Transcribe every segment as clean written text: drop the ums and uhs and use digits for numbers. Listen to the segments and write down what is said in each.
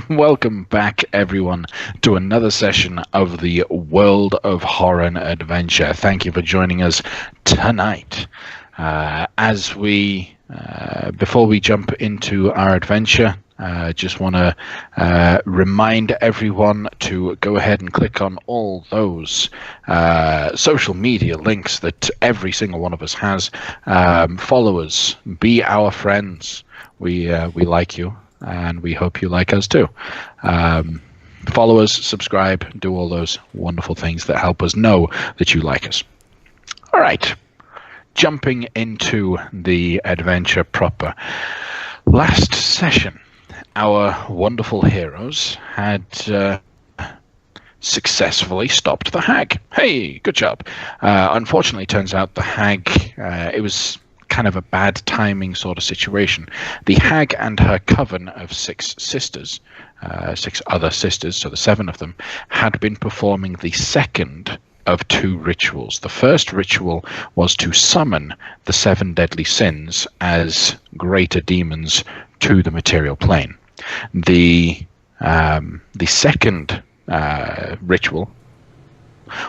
Welcome back, everyone, to another session of the World of Horen adventure. Thank you for joining us tonight. Before we jump into our adventure, just want to remind everyone to go ahead and click on all those social media links that every single one of us has. Follow us, be our friends. We like you, and we hope you like us too. Follow us, subscribe, do all those wonderful things that help us know that you like us. All right, jumping into the adventure proper. Last session, our wonderful heroes had successfully stopped the hag. Hey, good job. Unfortunately, it turns out the hag, it was kind of a bad timing sort of situation. The hag and her coven of six other sisters, so the 7 of them, had been performing the second of 2 rituals. The first ritual was to summon the 7 deadly sins as greater demons to the material plane. The second ritual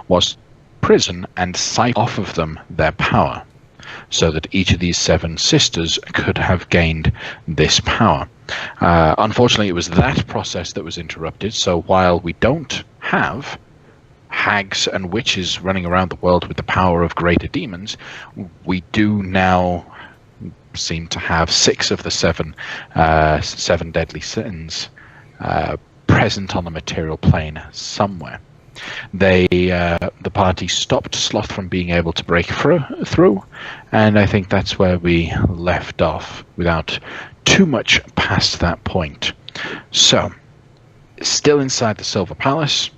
was prison and sipe off of them their power, so that each of these 7 sisters could have gained this power. Unfortunately, it was that process that was interrupted, so while we don't have hags and witches running around the world with the power of greater demons, we do now seem to have 6 of the 7 deadly sins present on the material plane somewhere. The party stopped Sloth from being able to break through, and I think that's where we left off without too much past that point. So, still inside the Silver Palace,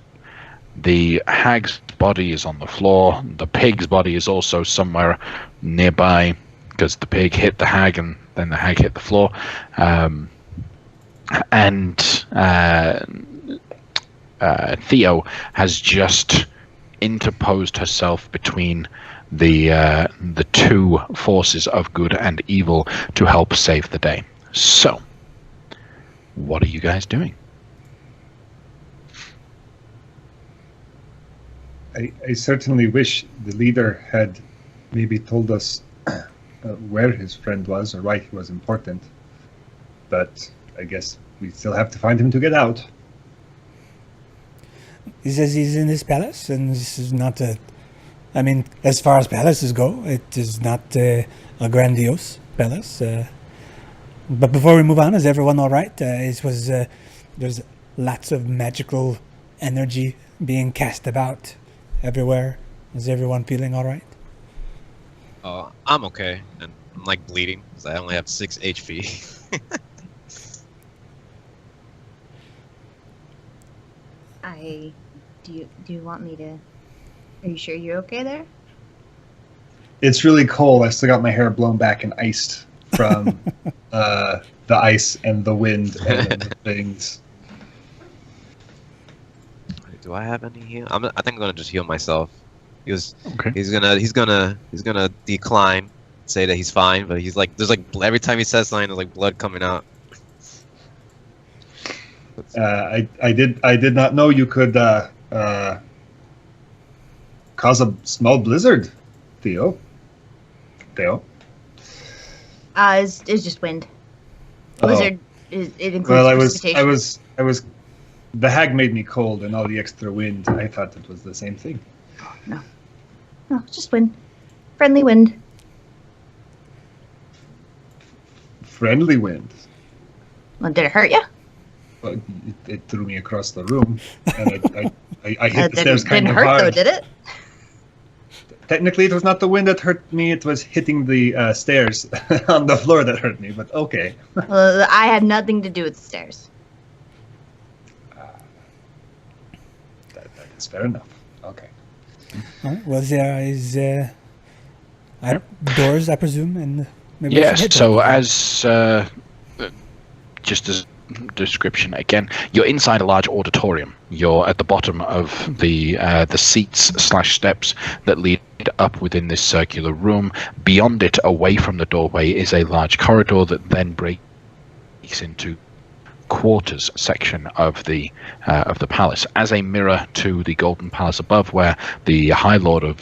the hag's body is on the floor. The pig's body is also somewhere nearby, because the pig hit the hag and then the hag hit the floor. Theo has just interposed herself between the 2 forces of good and evil to help save the day. So, what are you guys doing? I certainly wish the leader had maybe told us where his friend was or why he was important. But I guess we still have to find him to get out. He says he's in his palace, and this is not as far as palaces go, it is not a grandiose palace. But before we move on, is everyone all right? There's lots of magical energy being cast about everywhere. Is everyone feeling all right? I'm okay, and I'm like bleeding because I only have 6 HP. Do you want me to? Are you sure you're okay there? It's really cold. I still got my hair blown back and iced from the ice and the wind and the things. Do I have any heal? I think I'm gonna just heal myself. He's Okay. He's gonna decline, say that he's fine, but he's like, there's like every time he says something, there's like blood coming out. I did not know you could cause a small blizzard, Theo. It's just wind. Blizzard. It includes precipitation. I was. The hag made me cold, and all the extra wind. I thought it was the same thing. No, it's just wind. Friendly wind. Friendly wind. Well, did it hurt you? Well, it threw me across the room, and I hit the stairs kind didn't of hurt hard. though, did it? Technically, it was not the wind that hurt me. It was hitting the stairs on the floor that hurt me. But okay. Well, I had nothing to do with the stairs. That is fair enough. Okay. All right. Well, there is doors, I presume, and maybe Yes, so as just as description again, you're inside a large auditorium. You're at the bottom of the seats/steps that lead up within this circular room. Beyond it, away from the doorway, is a large corridor that then breaks into quarters section of the palace, as a mirror to the Golden Palace above, where the High Lord of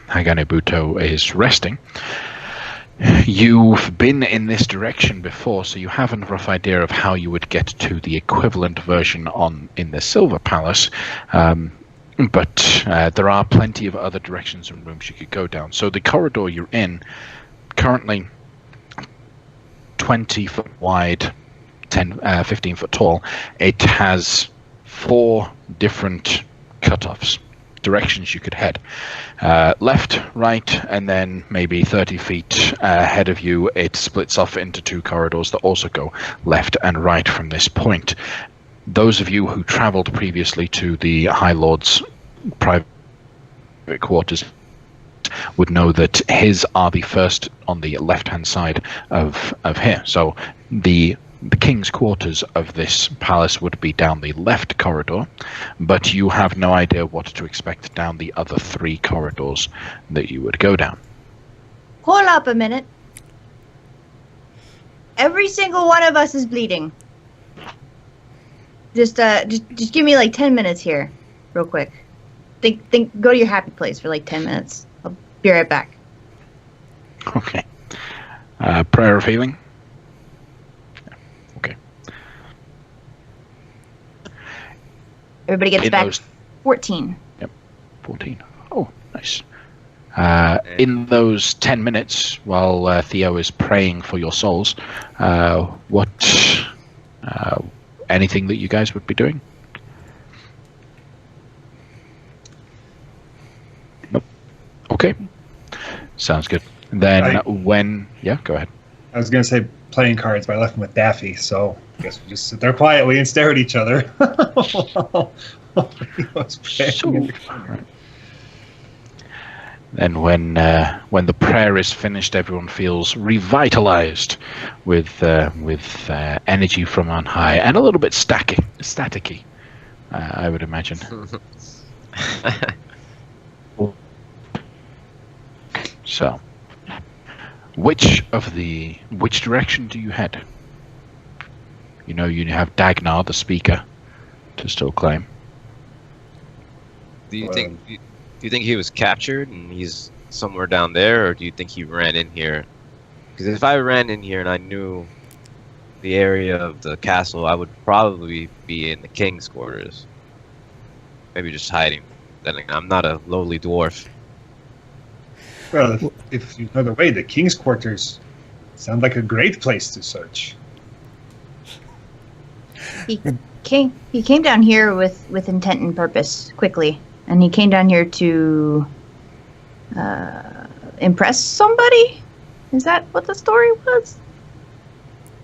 Haganebuto is resting. You've been in this direction before, so you have a rough idea of how you would get to the equivalent version in the Silver Palace. But there are plenty of other directions and rooms you could go down. So the corridor you're in, currently 20 foot wide, 15 foot tall, it has 4 different cutoffs, directions you could head. Left, right, and then maybe 30 feet ahead of you, it splits off into 2 corridors that also go left and right from this point. Those of you who traveled previously to the High Lord's private quarters would know that his are the first on the left-hand side of here. So the king's quarters of this palace would be down the left corridor, but you have no idea what to expect down the other 3 corridors that you would go down. Hold up a minute. Every single one of us is bleeding. Just give me like 10 minutes here, real quick. Go to your happy place for like 10 minutes. I'll be right back. Okay. Prayer of healing. Okay. Everybody gets In back those- 14. Yep. 14. Oh, nice. In those 10 minutes, while Theo is praying for your souls, anything that you guys would be doing? Nope. Okay. Sounds good. Then yeah, go ahead. I was going to say playing cards, but I left them with Daffy, so I guess we just sit there quietly and stare at each other. He was praying. Right. Then when the prayer is finished, everyone feels revitalized with energy from on high, and a little bit staticky, I would imagine. So, which direction do you head? You have Dagnar, the speaker, to still claim. Do you think he was captured and he's somewhere down there, or do you think he ran in here? Because if I ran in here and I knew the area of the castle, I would probably be in the king's quarters. Maybe just hiding. Then I'm not a lowly dwarf. Well, if you know the way, the king's quarters sound like a great place to search. He came down here with intent and purpose quickly, and he came down here to impress somebody. Is that what the story was?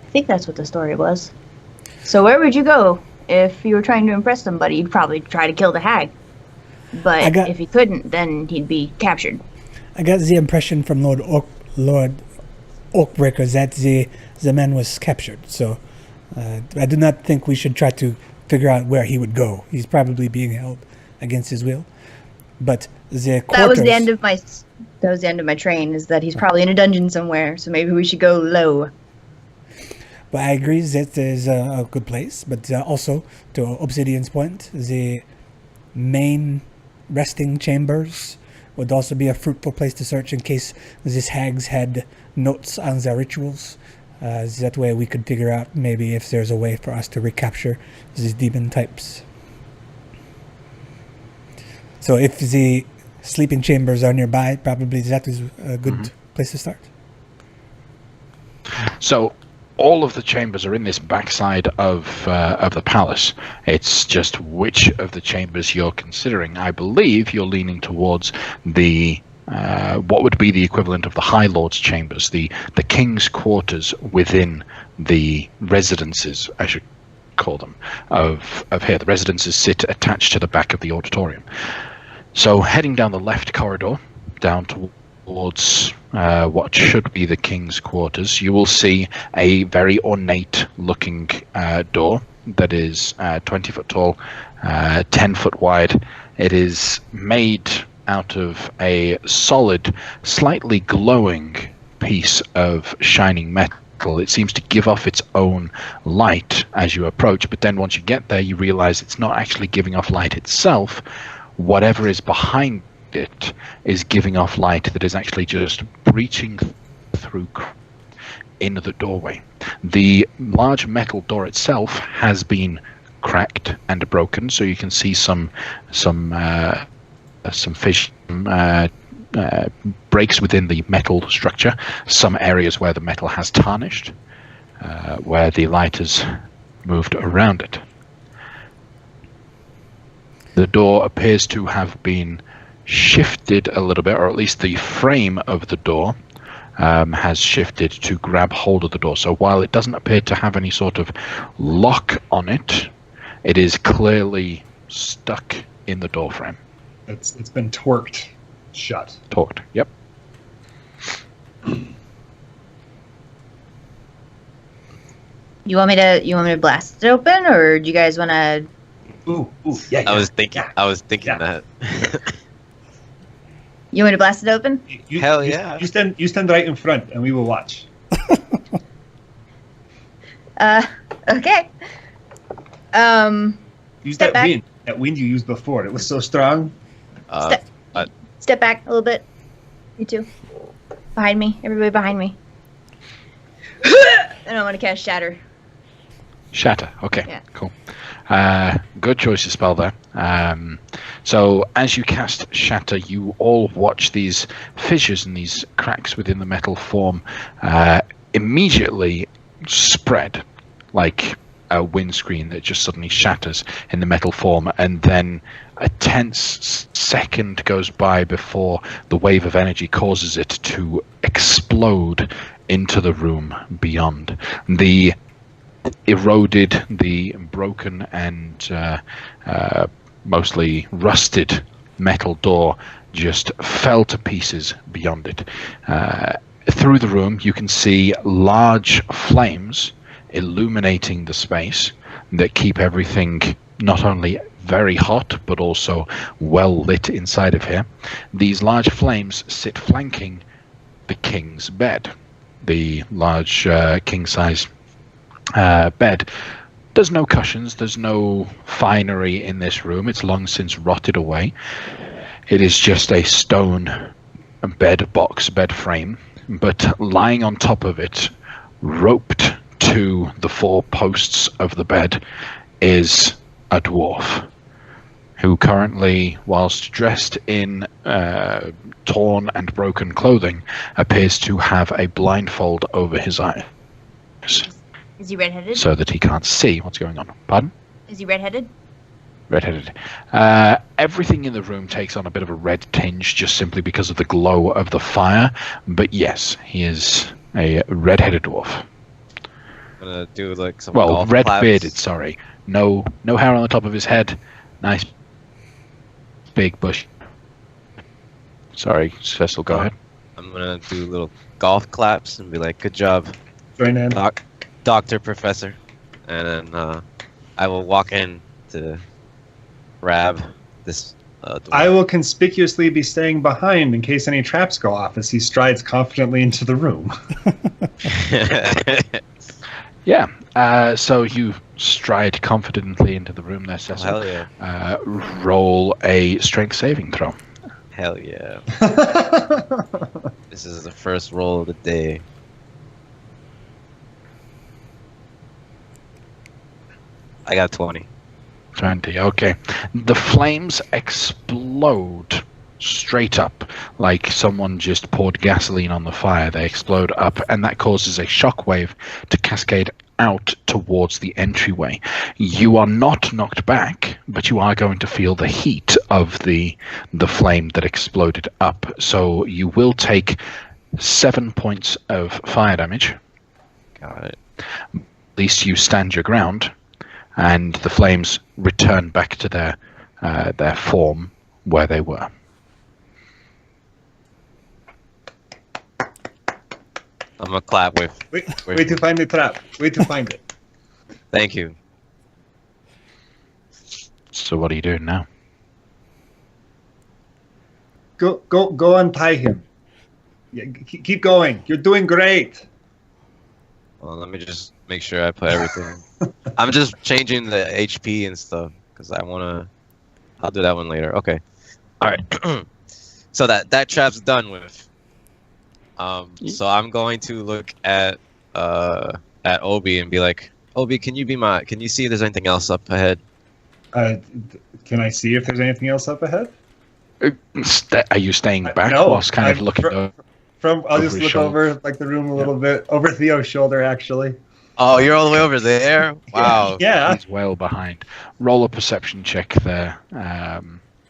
I think that's what the story was. So where would you go if you were trying to impress somebody? You'd probably try to kill the hag. But if he couldn't, then he'd be captured. I got the impression from Lord Oakbreaker that the man was captured. So I do not think we should try to figure out where he would go. He's probably being held against his will. But the quarters... That was the end of my train, is that he's probably in a dungeon somewhere, so maybe we should go low. But I agree that is a good place. But also, to Obsidian's point, the main resting chambers would also be a fruitful place to search in case these hags had notes on their rituals. That way we could figure out maybe if there's a way for us to recapture these demon types. So if the sleeping chambers are nearby, probably that is a good place to start. So all of the chambers are in this backside of the palace. It's just which of the chambers you're considering. I believe you're leaning towards the what would be the equivalent of the High Lord's chambers, the king's quarters within the residences, I should call them, of here. The residences sit attached to the back of the auditorium. So heading down the left corridor, down towards what should be the king's quarters, you will see a very ornate looking door that is 20 foot tall, 10 foot wide. It is made out of a solid, slightly glowing piece of shining metal metal. It seems to give off its own light as you approach, but then once you get there, you realize it's not actually giving off light itself. Whatever is behind it is giving off light that is actually just breaching through in the doorway. The large metal door itself has been cracked and broken, so you can see some fissure, breaks within the metal structure. Some areas where the metal has tarnished, where the light has moved around it. The door appears to have been shifted a little bit, or at least the frame of the door has shifted to grab hold of the door. So while it doesn't appear to have any sort of lock on it, it is clearly stuck in the door frame. It's been torqued shut. Torqued, yep. You want me to blast it open, or do you guys want to? Ooh, yeah. I was thinking Yeah. that. You want me to blast it open? Hell yeah. You stand right in front, and we will watch. Okay. Use Step that back. wind. That wind you used before. It was so strong. Step back a little bit. You two. Behind me. Everybody behind me. And I want to cast Shatter. Shatter. Okay, Yeah. cool. Good choice of spell there. So as you cast Shatter, you all watch these fissures and these cracks within the metal form immediately spread like a windscreen that just suddenly shatters in the metal form, and then a tense second goes by before the wave of energy causes it to explode into the room beyond. The eroded, the broken and mostly rusted metal door just fell to pieces beyond it. Through the room you can see large flames illuminating the space that keep everything not only very hot but also well lit inside of here. These large flames sit flanking the king's bed, the large king-size bed. There's no cushions, there's no finery in this room. It's long since rotted away. It is just a stone bed frame, but lying on top of it, roped to the four posts of the bed, is a dwarf who currently, whilst dressed in torn and broken clothing, appears to have a blindfold over his eyes Is he redheaded? so that he can't see what's going on. Pardon? Is he redheaded? Redheaded. Everything in the room takes on a bit of a red tinge just simply because of the glow of the fire, but yes, he is a red-headed dwarf. I'm gonna do like some Well, golf red claps. bearded, sorry. No hair on the top of his head. Nice big bush. Sorry, Cecil, go ahead. I'm gonna do little golf claps and be like, "Good job, Join in. Doctor Professor," and then I will walk in to grab this. I will conspicuously be staying behind in case any traps go off as he strides confidently into the room. Yeah, so you stride confidently into the room there, Cecil. Hell yeah! Roll a strength saving throw. Hell yeah! This is the first roll of the day. I got 20. 20, okay. The flames explode straight up like someone just poured gasoline on the fire. They explode up, and that causes a shockwave to cascade out towards the entryway. You are not knocked back, but you are going to feel the heat of the flame that exploded up. So you will take 7 points of fire damage. Got it. At least you stand your ground, and the flames return back to their form where they were. I'm gonna clap with. Wait to find the trap. Wait to find it. Thank you. So what are you doing now? Go untie him. Yeah, keep going. You're doing great. Well, let me just make sure I put everything. I'm just changing the HP and stuff because I wanna. I'll do that one later. Okay. All right. So that trap's done with. So I'm going to look at Obi and be like, Obi, can you see if there's anything else up ahead? Can I see if there's anything else up ahead? Are you staying back No, whilst kind of I'm looking over? I'll just his look shoulder. over like the room a little bit, over Theo's shoulder actually. Oh, you're all the way over there. Wow. Yeah. He's well behind. Roll a perception check there,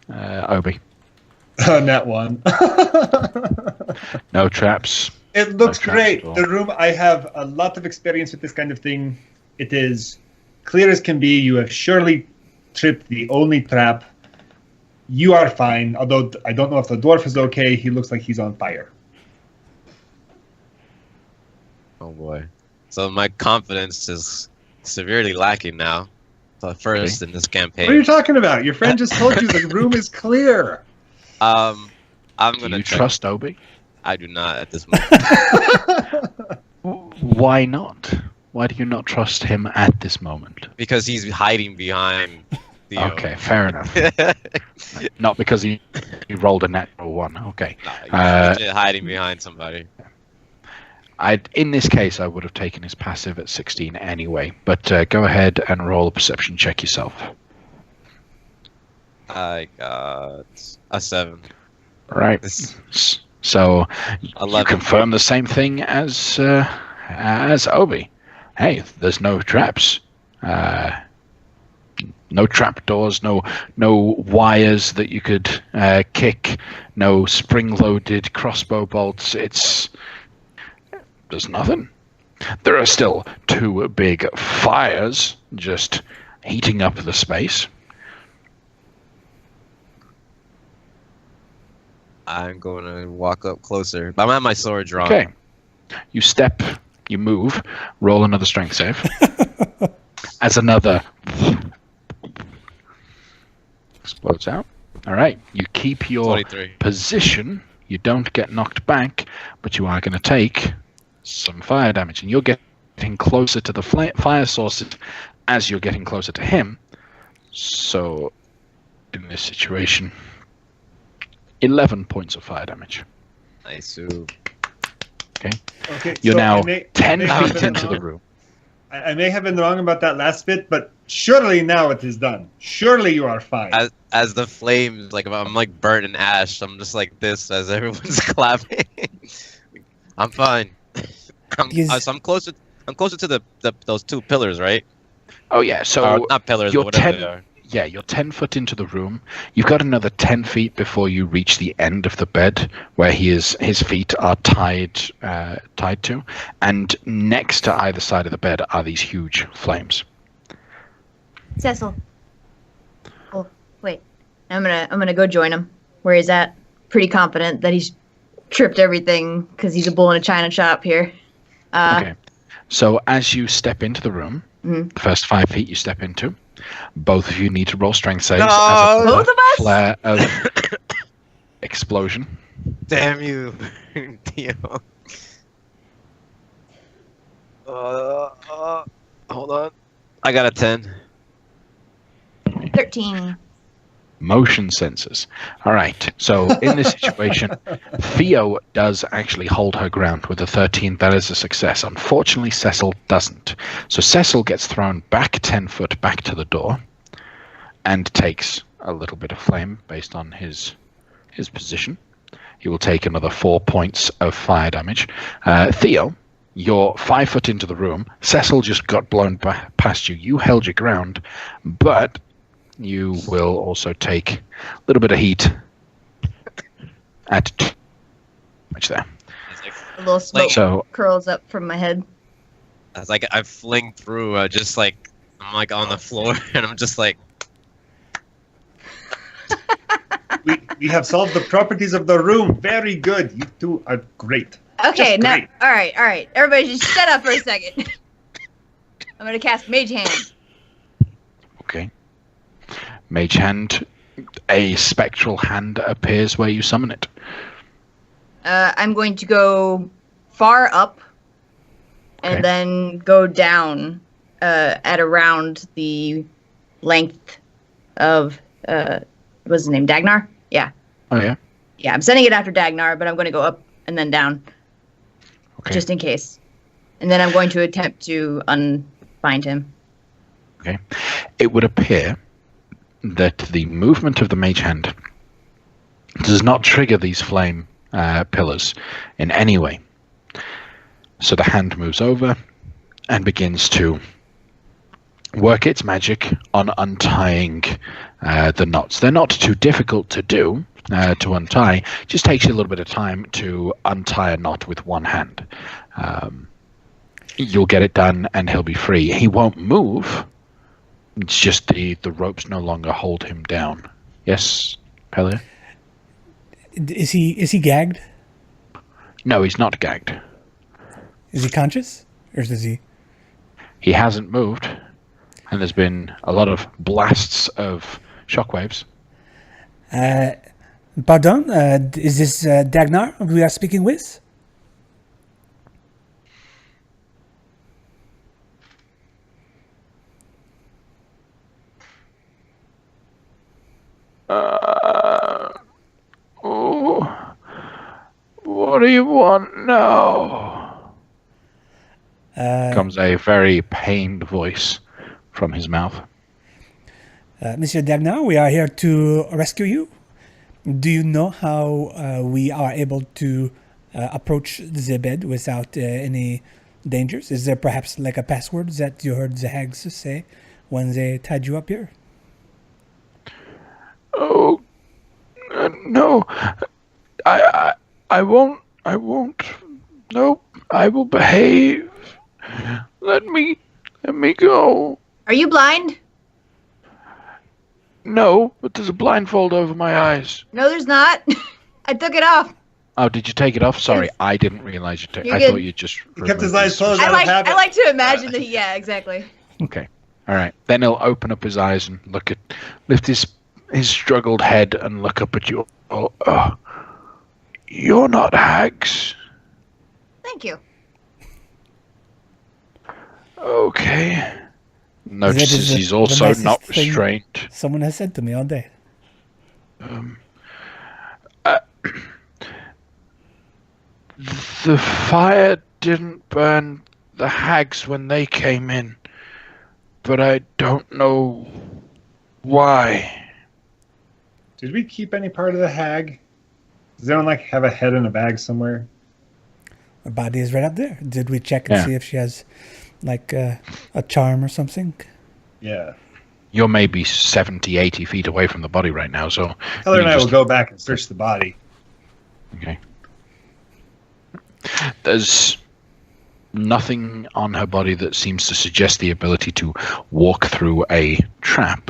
Obi. That one. No traps. It looks No traps great. at all. The room, I have a lot of experience with this kind of thing. It is clear as can be. You have surely tripped the only trap. You are fine, although I don't know if the dwarf is okay. He looks like he's on fire. Oh boy. So my confidence is severely lacking now. The first in this What are you campaign. talking about? Your friend just told you the room is clear. I'm Do gonna you check. trust Obi? I do not at this moment Why not? Why do you not trust him at this moment? because he's hiding behind Theo. Okay, fair enough. Not because he rolled a natural one. Okay. Nah, he's Uh, legit hiding behind somebody. In this case, I would have taken his passive at 16 anyway. But go ahead and roll a perception check yourself. I got a 7. Right. This- So you 11. confirm the same thing as Obi. Hey, there's no traps. No trap doors, no wires that you could kick, no spring-loaded crossbow bolts. There's nothing. There are still 2 big fires just heating up the space. I'm going to walk up closer. I'm at my sword drawn. Okay. You step, you move, roll another strength save. As another explodes out. All right. You keep your 23. position. You don't get knocked back, but you are going to take some fire damage. And you're getting closer to the fire sources as you're getting closer to him. So, in this situation, 11 points of fire damage. Nice. Okay, You're so now I may 10 have feet been into the wrong. room. I may have been wrong about that last bit, but surely now it is done. Surely you are fine. As the flames, like I'm like burnt in ash. I'm just like this as everyone's clapping. I'm fine. I'm closer. I'm closer to those 2 pillars, right? Oh, yeah. So, Or not pillars, you're but whatever 10 they are. Yeah, you're 10 foot into the room. You've got another 10 feet before you reach the end of the bed where his feet are tied to. And next to either side of the bed are these huge flames. Cecil. Oh, wait. I'm gonna go join him. Where he's at. Pretty confident that he's tripped everything because he's a bull in a china shop here. Okay. So as you step into the room, Mhm. the first 5 feet you step into, both of you need to roll strength saves No! as a Both of us? flare of explosion. Damn you, Theo. Hold on. I got a 10. 13. Motion sensors. All right. So in this situation, Theo does actually hold her ground with a 13. That is a success. Unfortunately, Cecil doesn't. So Cecil gets thrown back 10 foot back to the door and takes a little bit of flame based on his position. He will take another 4 points of fire damage. Theo, you're 5 foot into the room. Cecil just got blown past you. You held your ground, but you will also take a little bit of heat at much there. It's like, A little smoke So curls up from my head. it's like I fling through. Just like I'm like on the floor, and I'm just like, We have solved the properties of the room. Very good. You 2 are great. Okay, Just now, great. all right. Everybody just shut up for a second. I'm gonna cast Mage Hand. okay. Mage Hand, a spectral hand appears where you summon it. I'm going to go far up and Okay. then go down at around the length of what's his name? Dagnar? Yeah. Oh yeah. Yeah, I'm sending it after Dagnar, but I'm going to go up and then down Okay. just in case. And then I'm going to attempt to unbind him. Okay. It would appear that the movement of the mage hand does not trigger these flame pillars in any way. So the hand moves over and begins to work its magic on untying the knots. They're not too difficult to do, to untie. It just takes you a little bit of time to untie a knot with one hand. You'll get it done and he'll be free. He won't move. It's just the ropes no longer hold him down. Yes, Pelia? Is he gagged? No, he's not gagged. Is he conscious? Or does he... He hasn't moved. And there's been a lot of blasts of shockwaves. Pardon? Is this Dagnar we are speaking with? Oh, what do you want now? Comes a very pained voice from his mouth. Monsieur Dagnar, we are here to rescue you. Do you know how we are able to approach the bed without any dangers? Is there perhaps like a password that you heard the hags say when they tied you up here? Oh, no. I won't. Nope. I will behave. Let me go. Are you blind? No, but there's a blindfold over my eyes. No, there's not. I took it off. Oh, did you take it off? Sorry, I didn't realize you took. You're I good. thought you just. He kept his removed eyes closed. I Out of like habit. to imagine that. Yeah, exactly. Okay. All right. Then he'll open up his eyes and lift his struggled head and look up at you. Oh, you're not hags. Thank you. Okay. Notices is he's the also nicest not thing restrained. Someone has said to me all day. The fire didn't burn the hags when they came in, but I don't know why. Did we keep any part of the hag? Does anyone have a head in a bag somewhere? Her body is right up there. Did we check and Yeah. see if she has a charm or something? Yeah. You're maybe 70, 80 feet away from the body right now, so... Heather and you I will just- go back and search the body. Okay. There's nothing on her body that seems to suggest the ability to walk through a trap,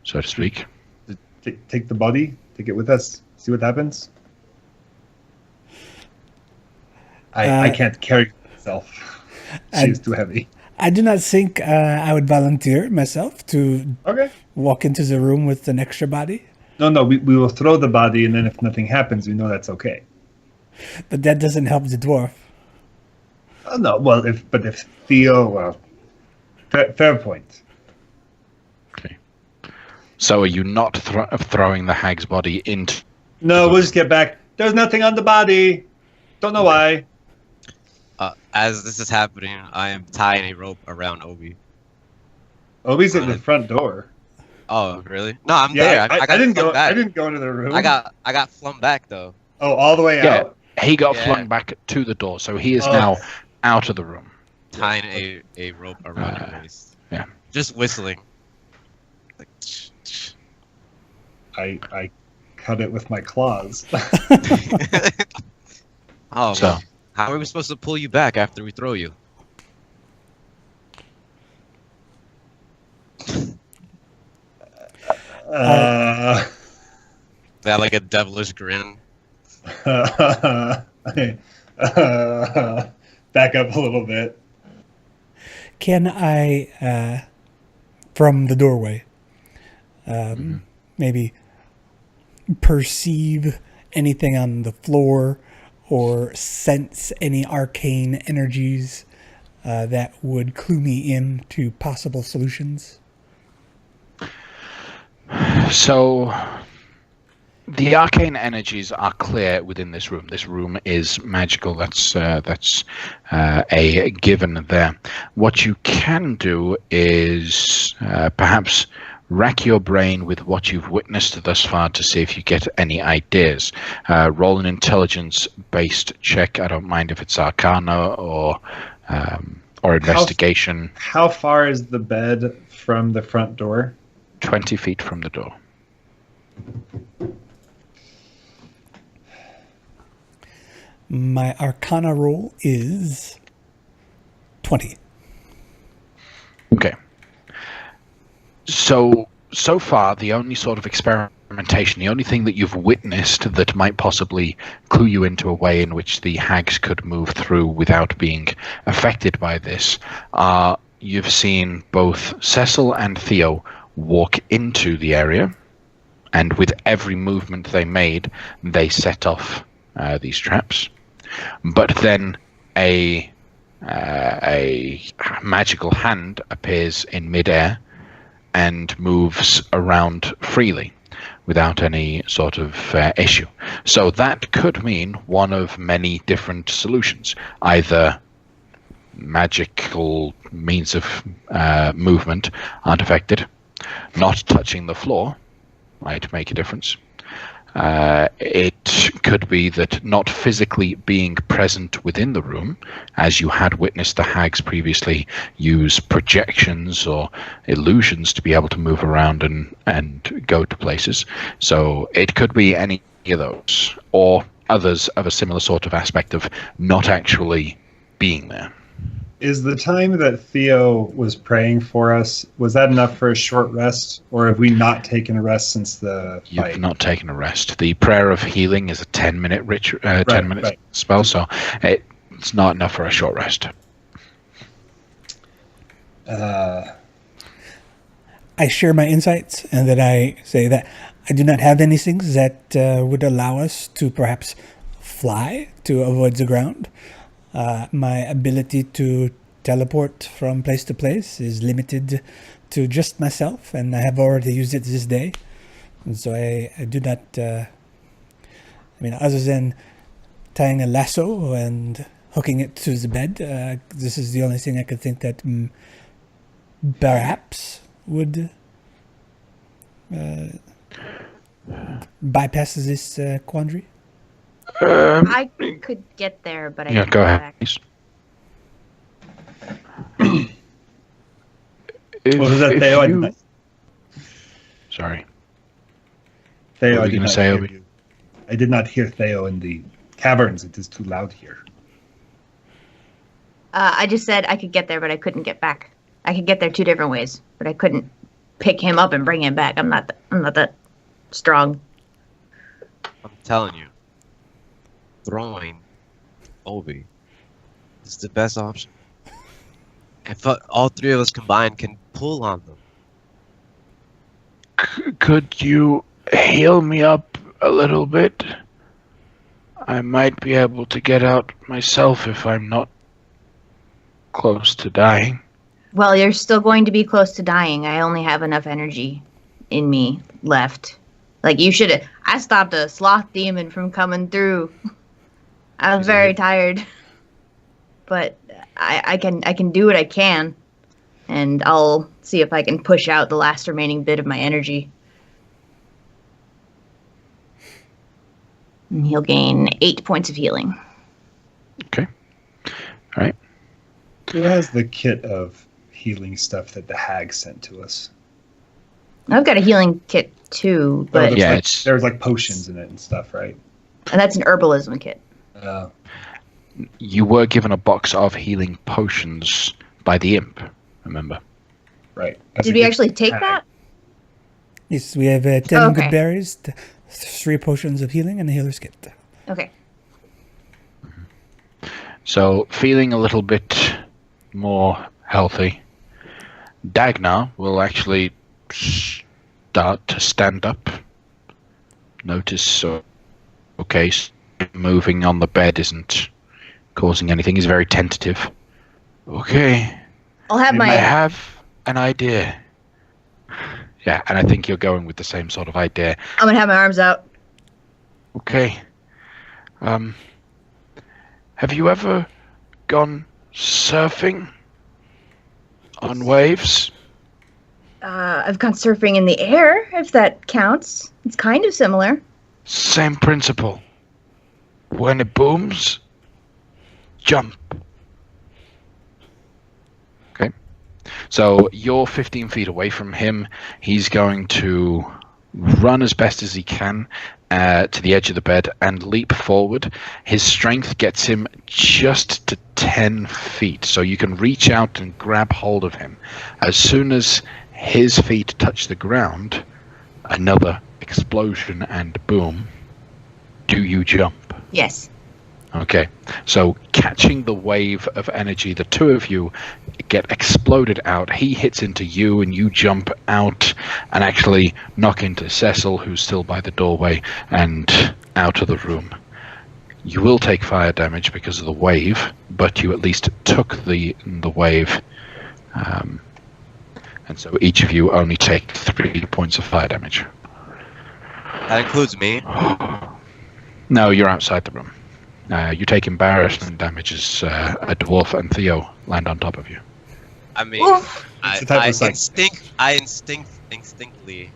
so to speak. Take the body, take it with us, see what happens. I can't carry it myself. She's too heavy. I do not think I would volunteer myself to Okay. walk into the room with an extra body. No, we will throw the body, and then if nothing happens, we know that's okay. But that doesn't help the dwarf. Oh, no, well, if Theo, well, fair point. Okay. So are you not throwing the hag's body into... No, we'll just get back. There's nothing on the body. Don't know why. As this is happening, I am tying a rope around Obi. Obi's at the front door. Oh, really? No, I'm Yeah, there. I got didn't flung go. back. I didn't go into the room. I got flung back though. Oh, all the way Yeah, out. he got Yeah. flung back to the door, so he is Oh. now out of the room. Tying a rope around your waist. yeah. Just whistling. Like, I cut it with my claws. oh, So- well, how are we supposed to pull you back after we throw you? They have like a devilish grin. Back up a little bit. Can I, from the doorway, maybe perceive anything on the floor or sense any arcane energies that would clue me in to possible solutions? So, the arcane energies are clear within this room. This room is magical. That's a given there. What you can do is perhaps rack your brain with what you've witnessed thus far to see if you get any ideas. Roll an intelligence-based check. I don't mind if it's Arcana or investigation. How far is the bed from the front door? 20 feet from the door. My Arcana roll is 20. Okay. So far, the only sort of experimentation, the only thing that you've witnessed that might possibly clue you into a way in which the hags could move through without being affected by this, you've seen both Cecil and Theo walk into the area, and with every movement they made, they set off these traps. But then a magical hand appears in midair and moves around freely without any sort of issue. So that could mean one of many different solutions. Either magical means of movement aren't affected, not touching the floor might make a difference. It could be that not physically being present within the room, as you had witnessed the hags previously use projections or illusions to be able to move around and go to places. So it could be any of those, or others of a similar sort of aspect of not actually being there. Is the time that Theo was praying for us, was that enough for a short rest, or have we not taken a rest since the fight? You've not taken a rest. The prayer of healing is a 10-minute spell, so it's not enough for a short rest. I share my insights, and then I say that I do not have any things that would allow us to perhaps fly to avoid the ground. My ability to teleport from place to place is limited to just myself, and I have already used it this day. And so I do not, other than tying a lasso and hooking it to the bed, this is the only thing I could think that perhaps would bypass this quandary. I could get there, but I can't go go ahead. back. What was that, Theo? Sorry. Theo, What were I you did gonna not say, hear Obi? you. I did not hear Theo in the caverns. It is too loud here. I just said I could get there, but I couldn't get back. I could get there 2 different ways, but I couldn't pick him up and bring him back. I'm not that strong. I'm telling you, throwing Obi is the best option. If all 3 of us combined can pull on them. Could you heal me up a little bit? I might be able to get out myself if I'm not close to dying. Well, you're still going to be close to dying. I only have enough energy in me left. Like, you should have... I stopped a sloth demon from coming through. I was very tired. But I can do what I can. And I'll see if I can push out the last remaining bit of my energy. And he'll gain 8 points of healing. Okay. All right. Who has the kit of healing stuff that the hag sent to us? I've got a healing kit too, but Yeah, there's like potions in it and stuff, right? and that's an herbalism kit. You were given a box of healing potions by the imp, remember? Right. Did we actually take that? Yes, we have 10 okay. good berries, 3 potions of healing, and a healer's kit. Okay. So, feeling a little bit more healthy, Dagnar will actually start to stand up. Notice, okay, moving on the bed isn't causing anything. He's very tentative. Okay. I'll have I my. have an idea. Yeah, and I think you're going with the same sort of idea. I'm gonna have my arms out. Okay. Have you ever gone surfing on waves? I've gone surfing in the air, if that counts. It's kind of similar. Same principle. When it booms, jump. Okay. So you're 15 feet away from him. He's going to run as best as he can to the edge of the bed and leap forward. His strength gets him just to 10 feet. So you can reach out and grab hold of him. As soon as his feet touch the ground, another explosion and boom. Do you jump? Yes. Okay, so catching the wave of energy, the two of you get exploded out. He hits into you and you jump out and actually knock into Cecil, who's still by the doorway, and out of the room. You will take fire damage because of the wave, but you at least took the wave. And so each of you only take 3 points of fire damage. That includes me. No, you're outside the room. You take embarrassment damage as a dwarf and Theo land on top of you. I mean, Oof. It's the type of psych. instinctively.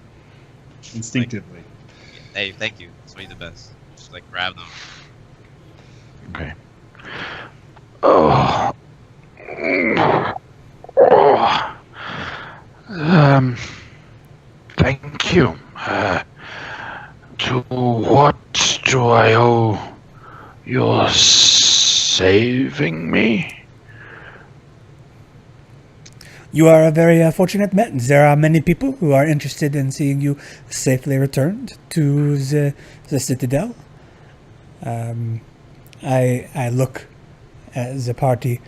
Instinctively. Hey, thank you. That's me the best. Just like grab them. Okay. Oh. Thank you. To what do I owe your saving me? You are a very fortunate man. There are many people who are interested in seeing you safely returned to the Citadel. I look at the party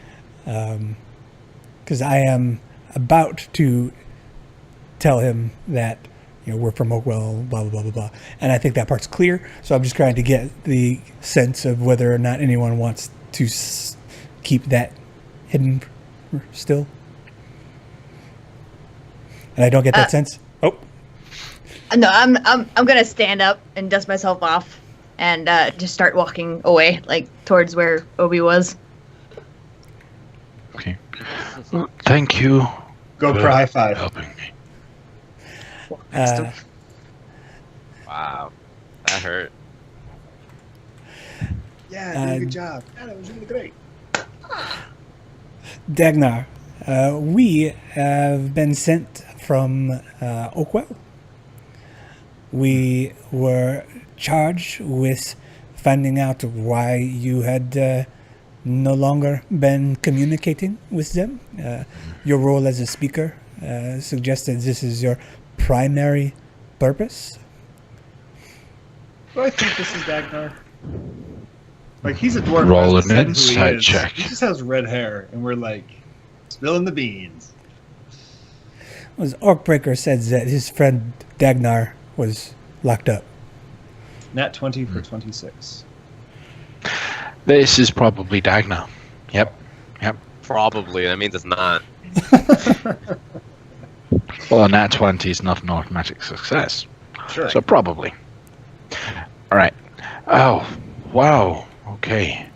because I am about to tell him that we're from Oakwell, blah, blah, blah, blah, blah. And I think that part's clear, so I'm just trying to get the sense of whether or not anyone wants to keep that hidden still. And I don't get that sense. Oh. No, I'm gonna stand up and dust myself off and just start walking away, like towards where Obi was. Okay. Thank you. Go for a high five. Helping me. Wow, that hurt. Yeah, you did a good job. Yeah, that was really great. Dagnar, we have been sent from Oakwell. We were charged with finding out why you had no longer been communicating with them. Your role as a speaker suggested this is your primary purpose. Do I think this is Dagnar? Like, he's a dwarf. Roll hasn't an said who he insight is. check. He just has red hair, and we're like, spilling the beans. Was Orcbreaker said that his friend Dagnar was locked up. Nat 20 for 26. This is probably Dagnar. Yep. Probably. That means it's not. Well, a nat 20 is not an automatic success. Sure. So probably. All right. Oh, wow. Okay.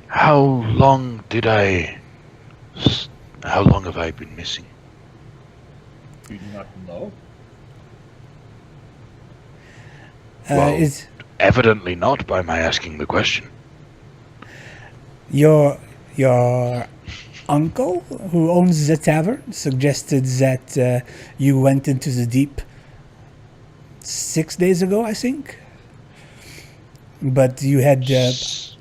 How long have I been missing? Do you not know? Well, evidently not by my asking the question. Your uncle, who owns the tavern, suggested that you went into the deep 6 days ago, I think. But you had this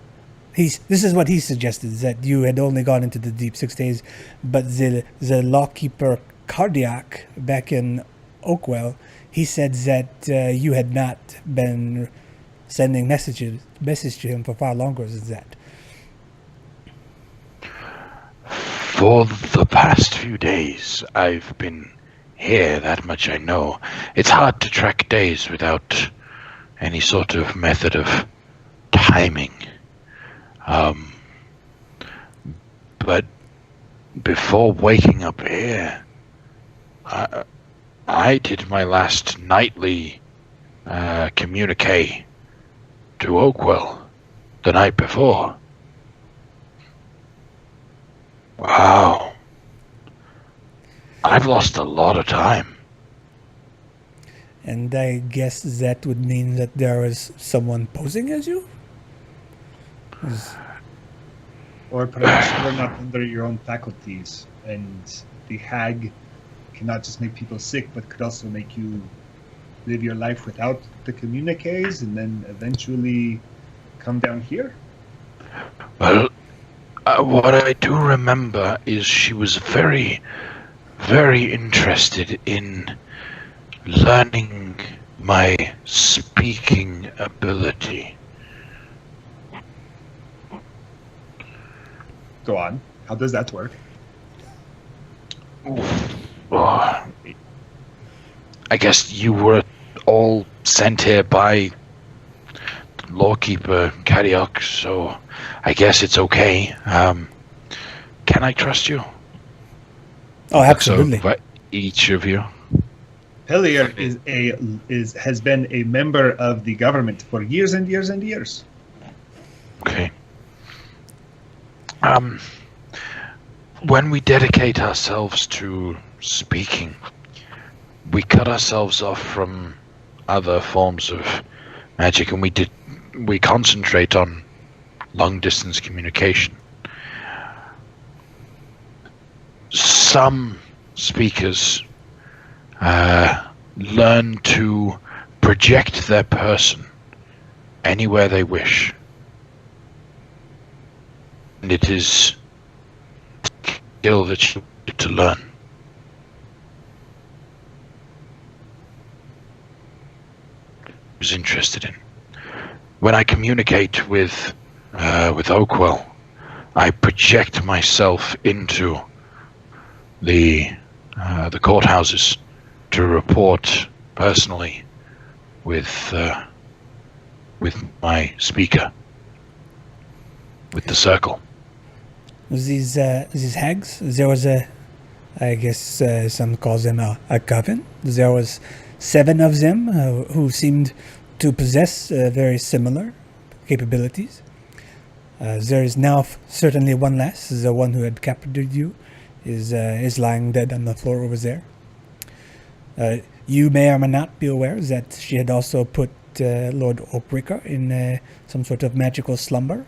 is what he suggested, that you had only gone into the deep 6 days, but the lawkeeper Cardiac back in Oakwell, he said that you had not been sending message to him for far longer than that. For the past few days, I've been here, that much I know. It's hard to track days without any sort of method of timing. But before waking up here, I did my last nightly communique to Oakwell the night before. Wow. I've lost a lot of time. And I guess that would mean that there was someone posing as you? Or perhaps you're not under your own faculties, and the hag cannot just make people sick, but could also make you live your life without the communiques, and then eventually come down here? Well, what I do remember is she was very, very interested in learning my speaking ability. Go on. How does that work? Oh, I guess you were all sent here by Lawkeeper Kariok, so I guess it's okay. Can I trust you? Oh, absolutely. So, each of you. Hillier has been a member of the government for years and years and years. Okay. When we dedicate ourselves to speaking, we cut ourselves off from other forms of magic, and we concentrate on long distance communication. Some speakers learn to project their person anywhere they wish, and it is a skill that you need to learn. I was interested in. When I communicate with Oakwell, I project myself into the courthouses to report personally with my speaker, with the circle. These hags, there was I guess some calls them a coven. There was 7 of them who seemed to possess very similar capabilities. There is now certainly one less. The one who had captured you is lying dead on the floor over there. You may or may not be aware that she had also put Lord Oakbreaker in some sort of magical slumber.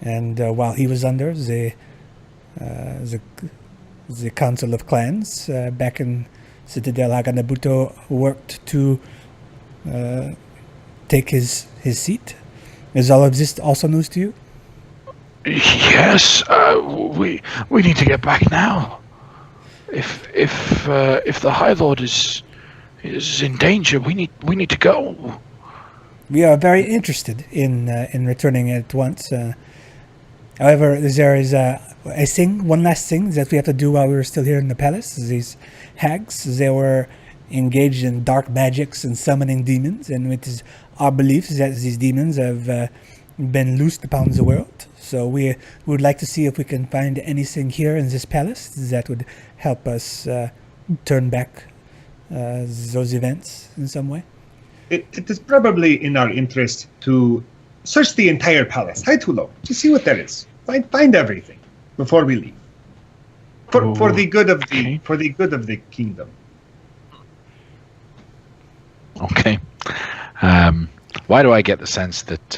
And while he was under, the Council of Clans back in Citadel Haganabuto worked to take his seat. Is all of this also news to you? Yes, we need to get back now. If the High Lord is in danger, we need to go. We are very interested in returning at once. However, there is one last thing that we have to do while we were still here in the palace. These hags, they were engaged in dark magics and summoning demons, and it is our belief that these demons have been loosed upon the world. So we would like to see if we can find anything here in this palace that would help us turn back those events in some way. It is probably in our interest to search the entire palace, high to low, to see what there is. Find everything before we leave. For the good of the kingdom. Okay. Why do I get the sense that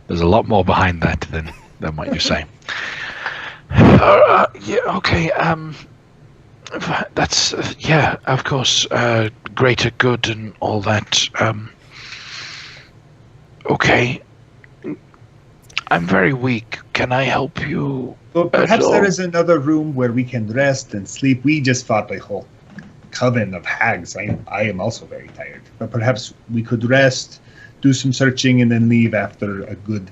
there's a lot more behind that than what you say? Yeah. Okay. That's yeah. Of course. Greater good and all that. Okay. I'm very weak. Can I help you? Well, perhaps there is another room where we can rest and sleep. We just fought a whole coven of hags. I am also very tired. But perhaps we could rest, do some searching, and then leave after a good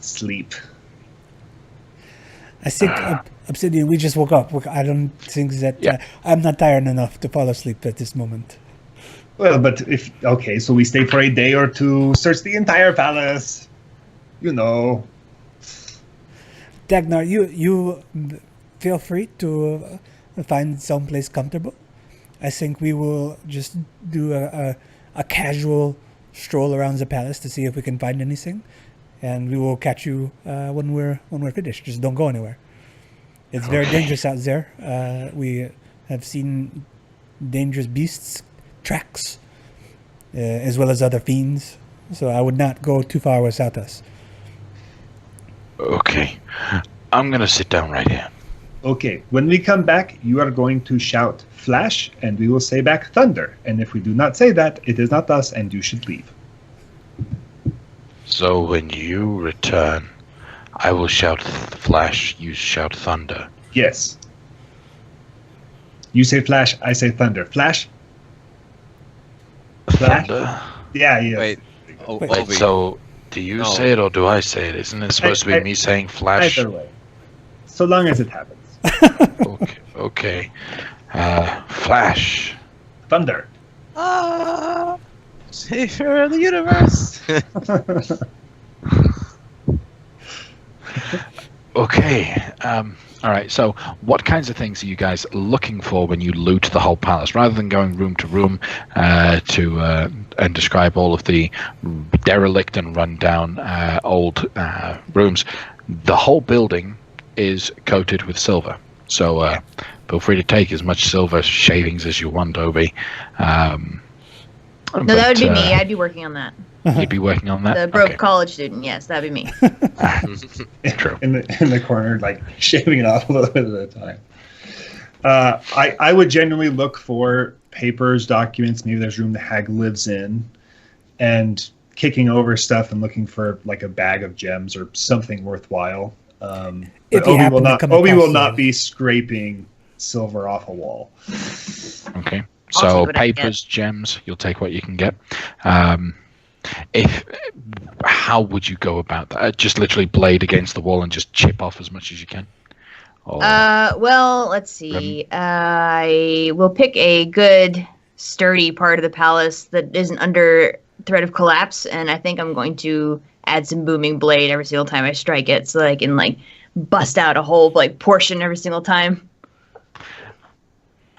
sleep. I think, Obsidian, we just woke up. I don't think that... I'm not tired enough to fall asleep at this moment. Well, but so we stay for a day or two, search the entire palace. You know. Dagnar, you feel free to find someplace comfortable. I think we will just do a casual stroll around the palace to see if we can find anything, and we will catch you when we're finished. Just don't go anywhere. It's very dangerous out there. We have seen dangerous beasts, tracks, as well as other fiends. So I would not go too far without us. Okay. I'm going to sit down right here. Okay, when we come back, you are going to shout flash, and we will say back thunder. And if we do not say that, it is not us, and you should leave. So when you return, I will shout flash, you shout thunder. Yes. You say flash, I say thunder. Flash? Flash? Thunder? Yeah, yes. Wait. Wait, Obi. So do you No. say it or do I say it? Isn't it supposed to be me saying flash? Either way. So long as it happens. Okay. Flash. Thunder. Savior of the universe. Okay. All right. So, what kinds of things are you guys looking for when you loot the whole palace, rather than going room to room and describe all of the derelict and rundown old rooms? The whole building is coated with silver. So, feel free to take as much silver shavings as you want, Obi. No, that would be me. I'd be working on that. You'd be working on that. The broke Okay. college student. Yes, that'd be me. True. In the corner, like shaving it off a little bit at a time. I would generally look for papers, documents. Maybe there's room the hag lives in, and kicking over stuff and looking for like a bag of gems or something worthwhile. If But you Obi happen will to not. come Obi across will not some. be scraping silver off a wall. Okay. I'll So take what I can papers, gems, you'll take what you can get. How would you go about that? Just literally blade against the wall and just chip off as much as you can? Or, Well, let's see. I will pick a good, sturdy part of the palace that isn't under threat of collapse, and I think I'm going to add some booming blade every single time I strike it, so that I can like bust out a whole like portion every single time.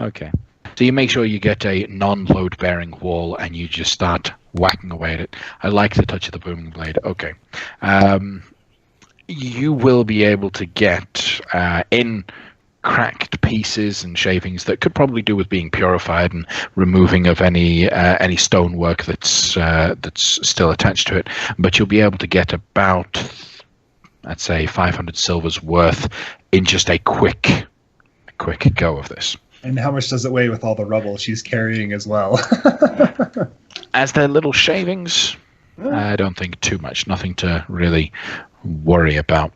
okay. So you make sure you get a non-load bearing wall and you just start whacking away at it. I like the touch of the booming blade. Okay. You will be able to get in cracked pieces and shavings that could probably do with being purified and removing of any stonework that's still attached to it. But you'll be able to get about, I'd say, 500 silver's worth in just a quick go of this. And how much does it weigh with all the rubble she's carrying as well? As they're little shavings, I don't think too much. Nothing to really worry about.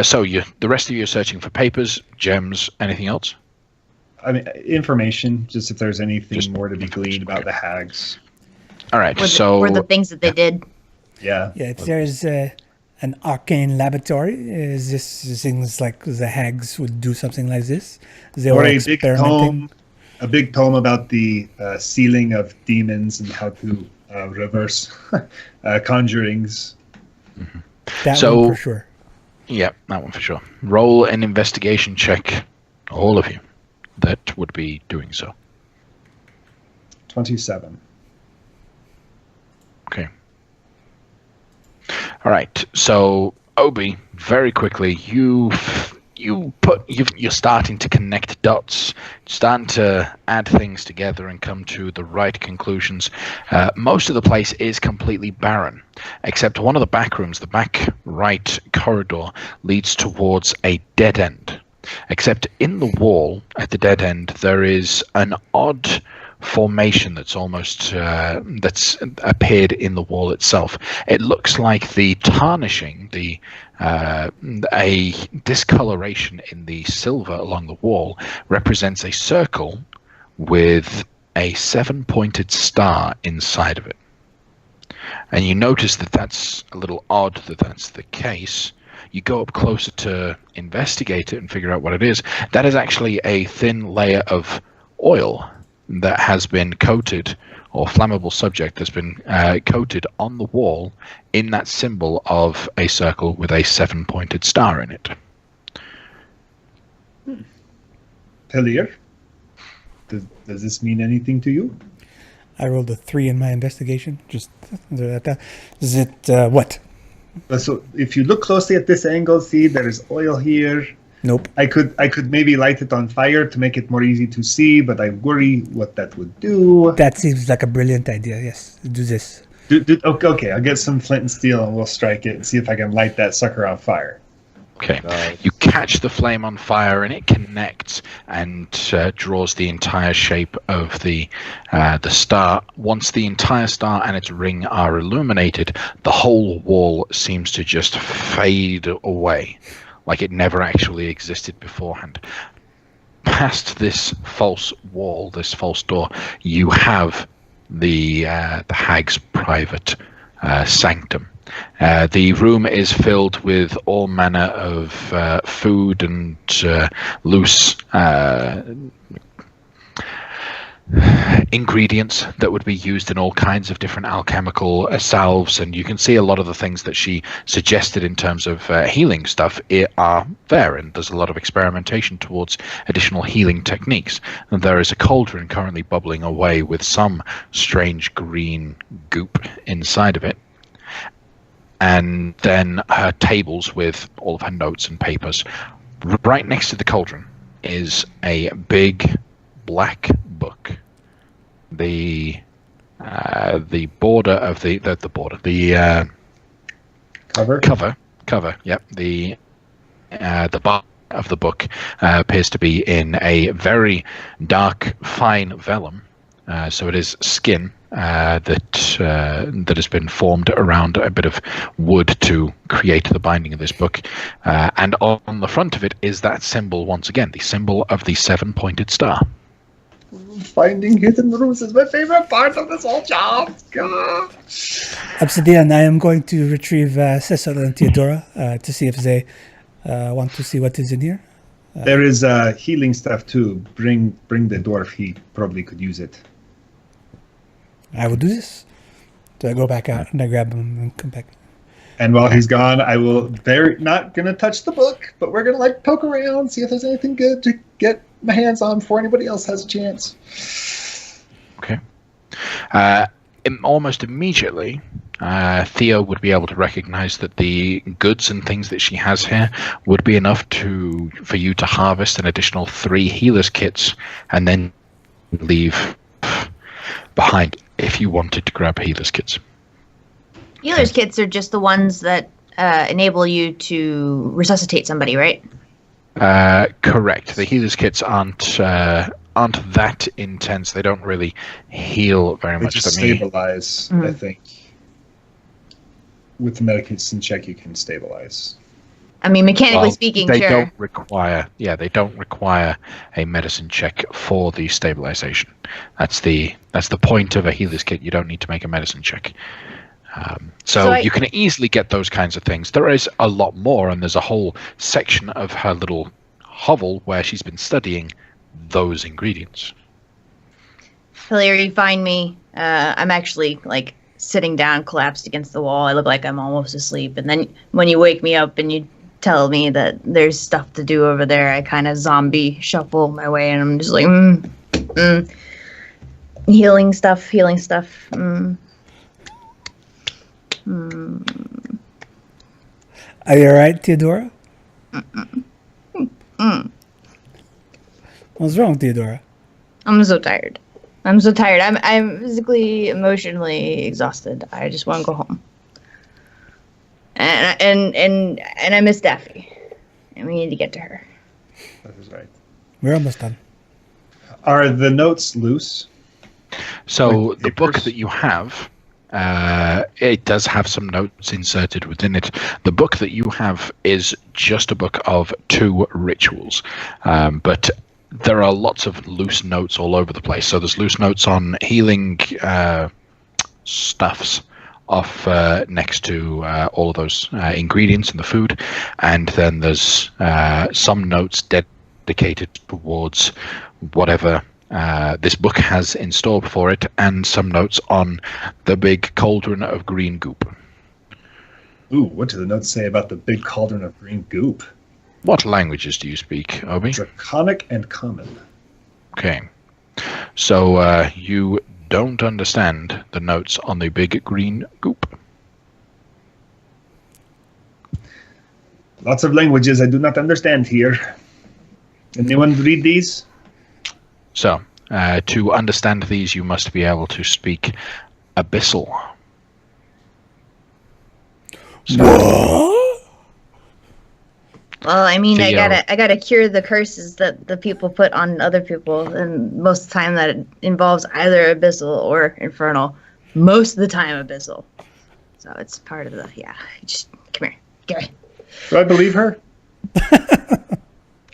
So the rest of you are searching for papers, gems, anything else? I mean, information, just if there's anything more to be gleaned about the hags. All right. Or the things that they did. Yeah. Yeah, if there's an arcane laboratory, is this things like the hags would do something like this? They Or were a big experimenting. tome, about the sealing of demons and how to reverse conjurings. That So- one for sure. Yeah, that one for sure. Roll an investigation check, all of you, that would be doing so. 27. Okay. All right. So Obi, very quickly, you're starting to connect dots, starting to add things together and come to the right conclusions. Most of the place is completely barren, except one of the back rooms, the back right corridor, leads towards a dead end. Except in the wall at the dead end, there is an odd formation that's almost that's appeared in the wall itself. It looks like the tarnishing, a discoloration in the silver along the wall represents a circle with a 7-pointed star inside of it. And you notice that that's a little odd that that's the case. You go up closer to investigate it and figure out what it is. That is actually a thin layer of oil that has been coated, or flammable subject that's been coated on the wall in that symbol of a circle with a 7-pointed star in it. Hillier, does this mean anything to you? I rolled a 3 in my investigation. Just is it what? So if you look closely at this angle, see there's oil here. Nope. I could maybe light it on fire to make it more easy to see, but I worry what that would do. That seems like a brilliant idea. Yes, do this. Okay, I'll get some flint and steel and we'll strike it and see if I can light that sucker on fire. Okay. You catch the flame on fire and it connects and draws the entire shape of the star. Once the entire star and its ring are illuminated, the whole wall seems to just fade away, like it never actually existed beforehand. Past this false wall, this false door, you have the hag's private sanctum. The room is filled with all manner of food and loose ingredients that would be used in all kinds of different alchemical salves, and you can see a lot of the things that she suggested in terms of healing stuff are there, and there's a lot of experimentation towards additional healing techniques. And there is a cauldron currently bubbling away with some strange green goop inside of it. And then her tables with all of her notes and papers. Right next to the cauldron is a big black book. The border of the cover. Yep. The bar of the book appears to be in a very dark, fine vellum. So it is skin that has been formed around a bit of wood to create the binding of this book. And on the front of it is that symbol once again, the symbol of the 7-pointed star. Finding hidden rooms is my favorite part of this whole job. God. Obsidian, I am going to retrieve Cecil and Theodora to see if they want to see what is in here. There is healing stuff too. Bring the dwarf. He probably could use it. I will do this. So I go back out and I grab him and come back. And while he's gone, I will. They're not gonna touch the book, but we're gonna poke around, see if there's anything good to get my hands on before anybody else has a chance. Okay. Almost immediately, Theo would be able to recognize that the goods and things that she has here would be enough for you to harvest an additional 3 healers kits and then leave behind if you wanted to grab healers kits. Healers kits are just the ones that enable you to resuscitate somebody, right? Correct. The healers kits aren't that intense. They don't really heal very much. They just stabilize, I think. With the medicine check, you can stabilize. I mean, mechanically speaking, they sure. don't require a medicine check for the stabilization. That's the point of a healer's kit. You don't need to make a medicine check. So you can easily get those kinds of things. There is a lot more, and there's a whole section of her little hovel where she's been studying those ingredients. Hilary, you find me. I'm actually sitting down, collapsed against the wall. I look like I'm almost asleep. And then when you wake me up and you tell me that there's stuff to do over there, I kind of zombie shuffle my way, and I'm just like, healing stuff. Are you alright, Theodora? What's wrong, Theodora? I'm so tired. I'm physically, emotionally exhausted. I just want to go home. And I miss Daffy. And we need to get to her. That is right. We're almost done. Are the notes loose? So the book that you have, it does have some notes inserted within it. The book that you have is just a book of 2 rituals, but there are lots of loose notes all over the place. So there's loose notes on healing stuffs off next to all of those ingredients in the food, and then there's some notes dedicated towards whatever this book has in store for it, and some notes on the big cauldron of green goop. Ooh, what do the notes say about the big cauldron of green goop? What languages do you speak, Obi? Draconic and common. Okay. So you don't understand the notes on the big green goop. Lots of languages I do not understand here. Anyone read these? So, to understand these, you must be able to speak Abyssal. So, Well, I mean, Theo. I gotta cure the curses that the people put on other people, and most of the time that involves either abyssal or infernal. Most of the time, abyssal. So it's part of the Just come here, give me. Do I believe her?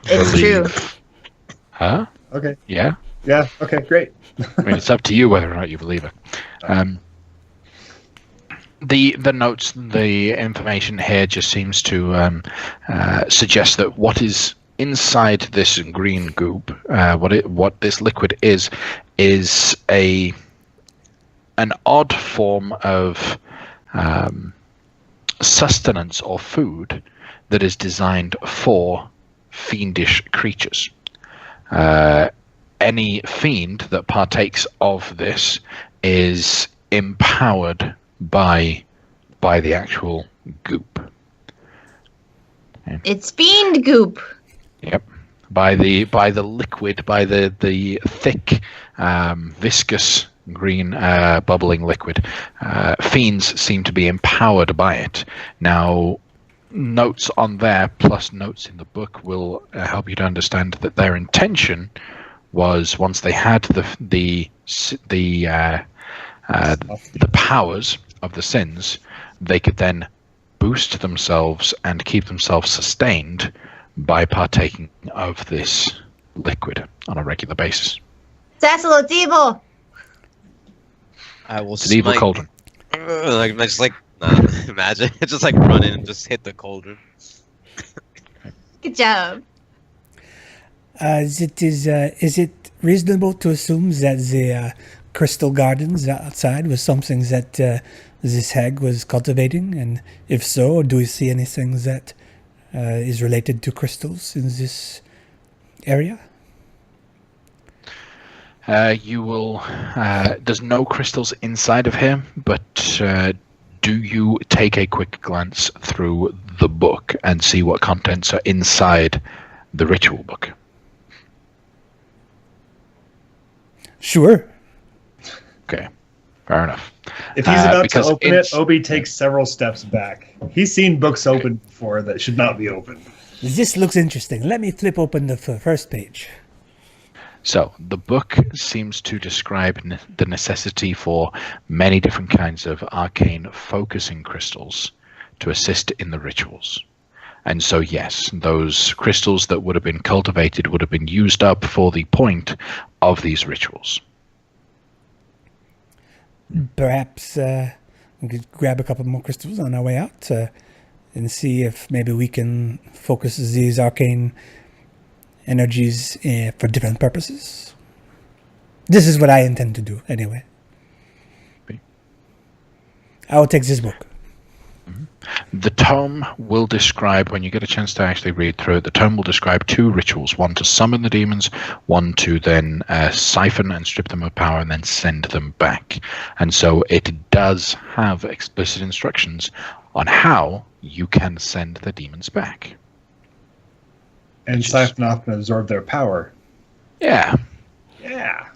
It's true. Huh? Okay. Yeah? Yeah. Okay. Great. I mean, it's up to you whether or not you believe it. The notes, the information here just seems to suggest that what is inside this green goop, what this liquid is an odd form of sustenance or food that is designed for fiendish creatures. Any fiend that partakes of this is empowered by the actual goop. It's fiend goop. Yep. By the liquid, by the thick, viscous green bubbling liquid. Fiends seem to be empowered by it. Now, notes on there plus notes in the book will help you to understand that their intention was, once they had the powers of the sins, they could then boost themselves and keep themselves sustained by partaking of this liquid on a regular basis. Sassalo, it's evil. I will It's an evil smite- cauldron. Imagine just like run in and just hit the cauldron. Good job. Is it reasonable to assume that the crystal gardens outside was something that this hag was cultivating? And if so, do you see anything that is related to crystals in this area? You will. There's no crystals inside of here, but do you take a quick glance through the book and see what contents are inside the ritual book? Sure. Okay, fair enough. If he's about to because open it, Obi takes several steps back. He's seen books open before that should not be opened. This looks interesting. Let me flip open the first page. So the book seems to describe the necessity for many different kinds of arcane focusing crystals to assist in the rituals. And so, yes, those crystals that would have been cultivated would have been used up for the point of these rituals. Perhaps we could grab a couple more crystals on our way out and see if maybe we can focus these arcane energies for different purposes. This is what I intend to do, anyway. I will take this book. The tome will describe, when you get a chance to actually read through it, the tome will describe two rituals, one to summon the demons, one to then siphon and strip them of power and then send them back. And so it does have explicit instructions on how you can send the demons back. And siphon off and absorb their power. Yeah. Yeah.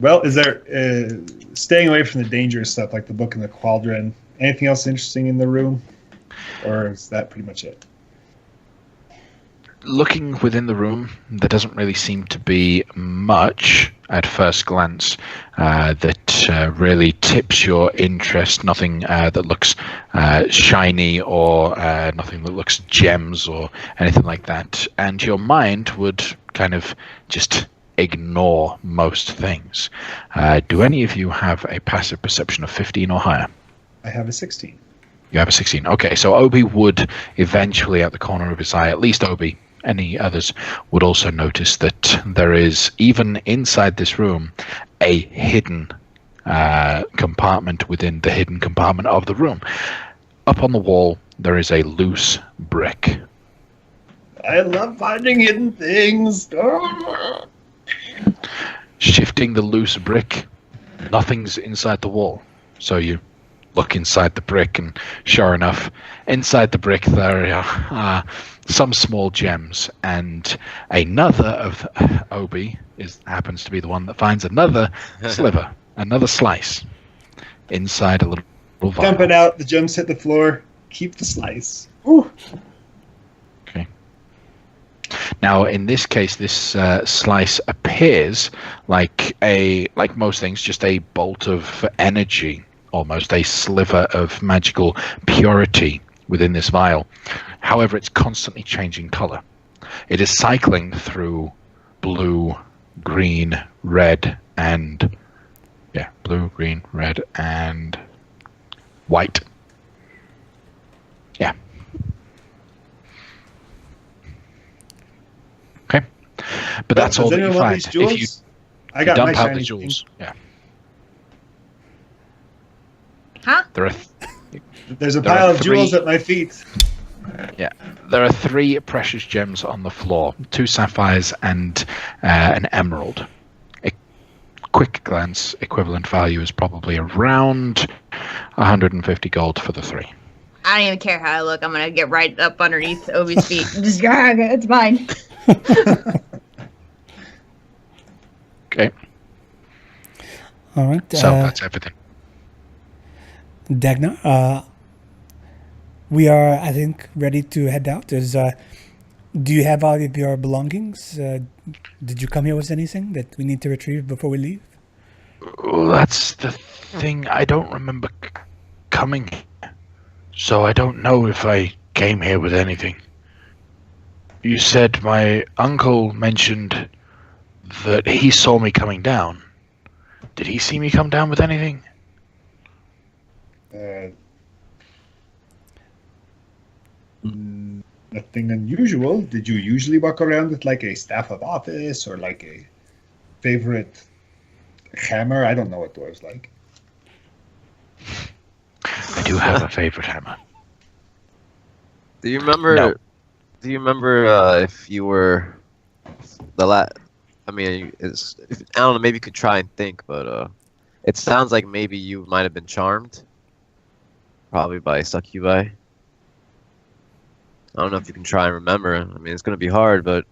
Well, is there staying away from the dangerous stuff like the book and the cauldron? Anything else interesting in the room, or is that pretty much it? Looking within the room, there doesn't really seem to be much at first glance that really tips your interest. Nothing that looks shiny or nothing that looks gems or anything like that. And your mind would kind of just ignore most things. Do any of you have a passive perception of 15 or higher? I have a 16. You have a 16. Okay, so Obi would eventually, at the corner of his eye, at least Obi, any others would also notice that there is, even inside this room, a hidden compartment within the hidden compartment of the room. Up on the wall, there is a loose brick. I love finding hidden things. Shifting the loose brick, nothing's inside the wall. So you look inside the brick, and sure enough, inside the brick there are some small gems, and another of Obi happens to be the one that finds another sliver, another slice inside a little vial. Dump it out. The gems hit the floor. Keep the slice. Ooh. Okay. Now, in this case, this slice appears like most things, just a bolt of energy, almost a sliver of magical purity within this vial. However, it's constantly changing color. It is cycling through blue, green, red, and blue, green, red, and white. Yeah. Okay. But that's all that you find. If you I got dump my out shiny the jewels, thing. yeah. Huh? There's a pile of jewels at my feet. Yeah, there are 3 precious gems on the floor, 2 sapphires and an emerald. A quick glance equivalent value is probably around 150 gold for the 3. I don't even care how I look. I'm gonna get right up underneath Obi's feet. Just it's mine. Okay, All right. so that's everything. Dagna, we are, I think, ready to head out. Do you have all of your belongings? Did you come here with anything that we need to retrieve before we leave? Well, that's the thing. I don't remember coming here, so I don't know if I came here with anything. You said my uncle mentioned that he saw me coming down. Did he see me come down with anything? Nothing unusual. Did you usually walk around with like a staff of office or like a favorite hammer? I don't know what dwarves like. I do have a favorite hammer. Do you remember? No. Do you remember if you were I mean, I don't know. Maybe you could try and think, but it sounds like maybe you might have been charmed, probably by succubi. I don't know if you can try and remember. I mean, it's gonna be hard, but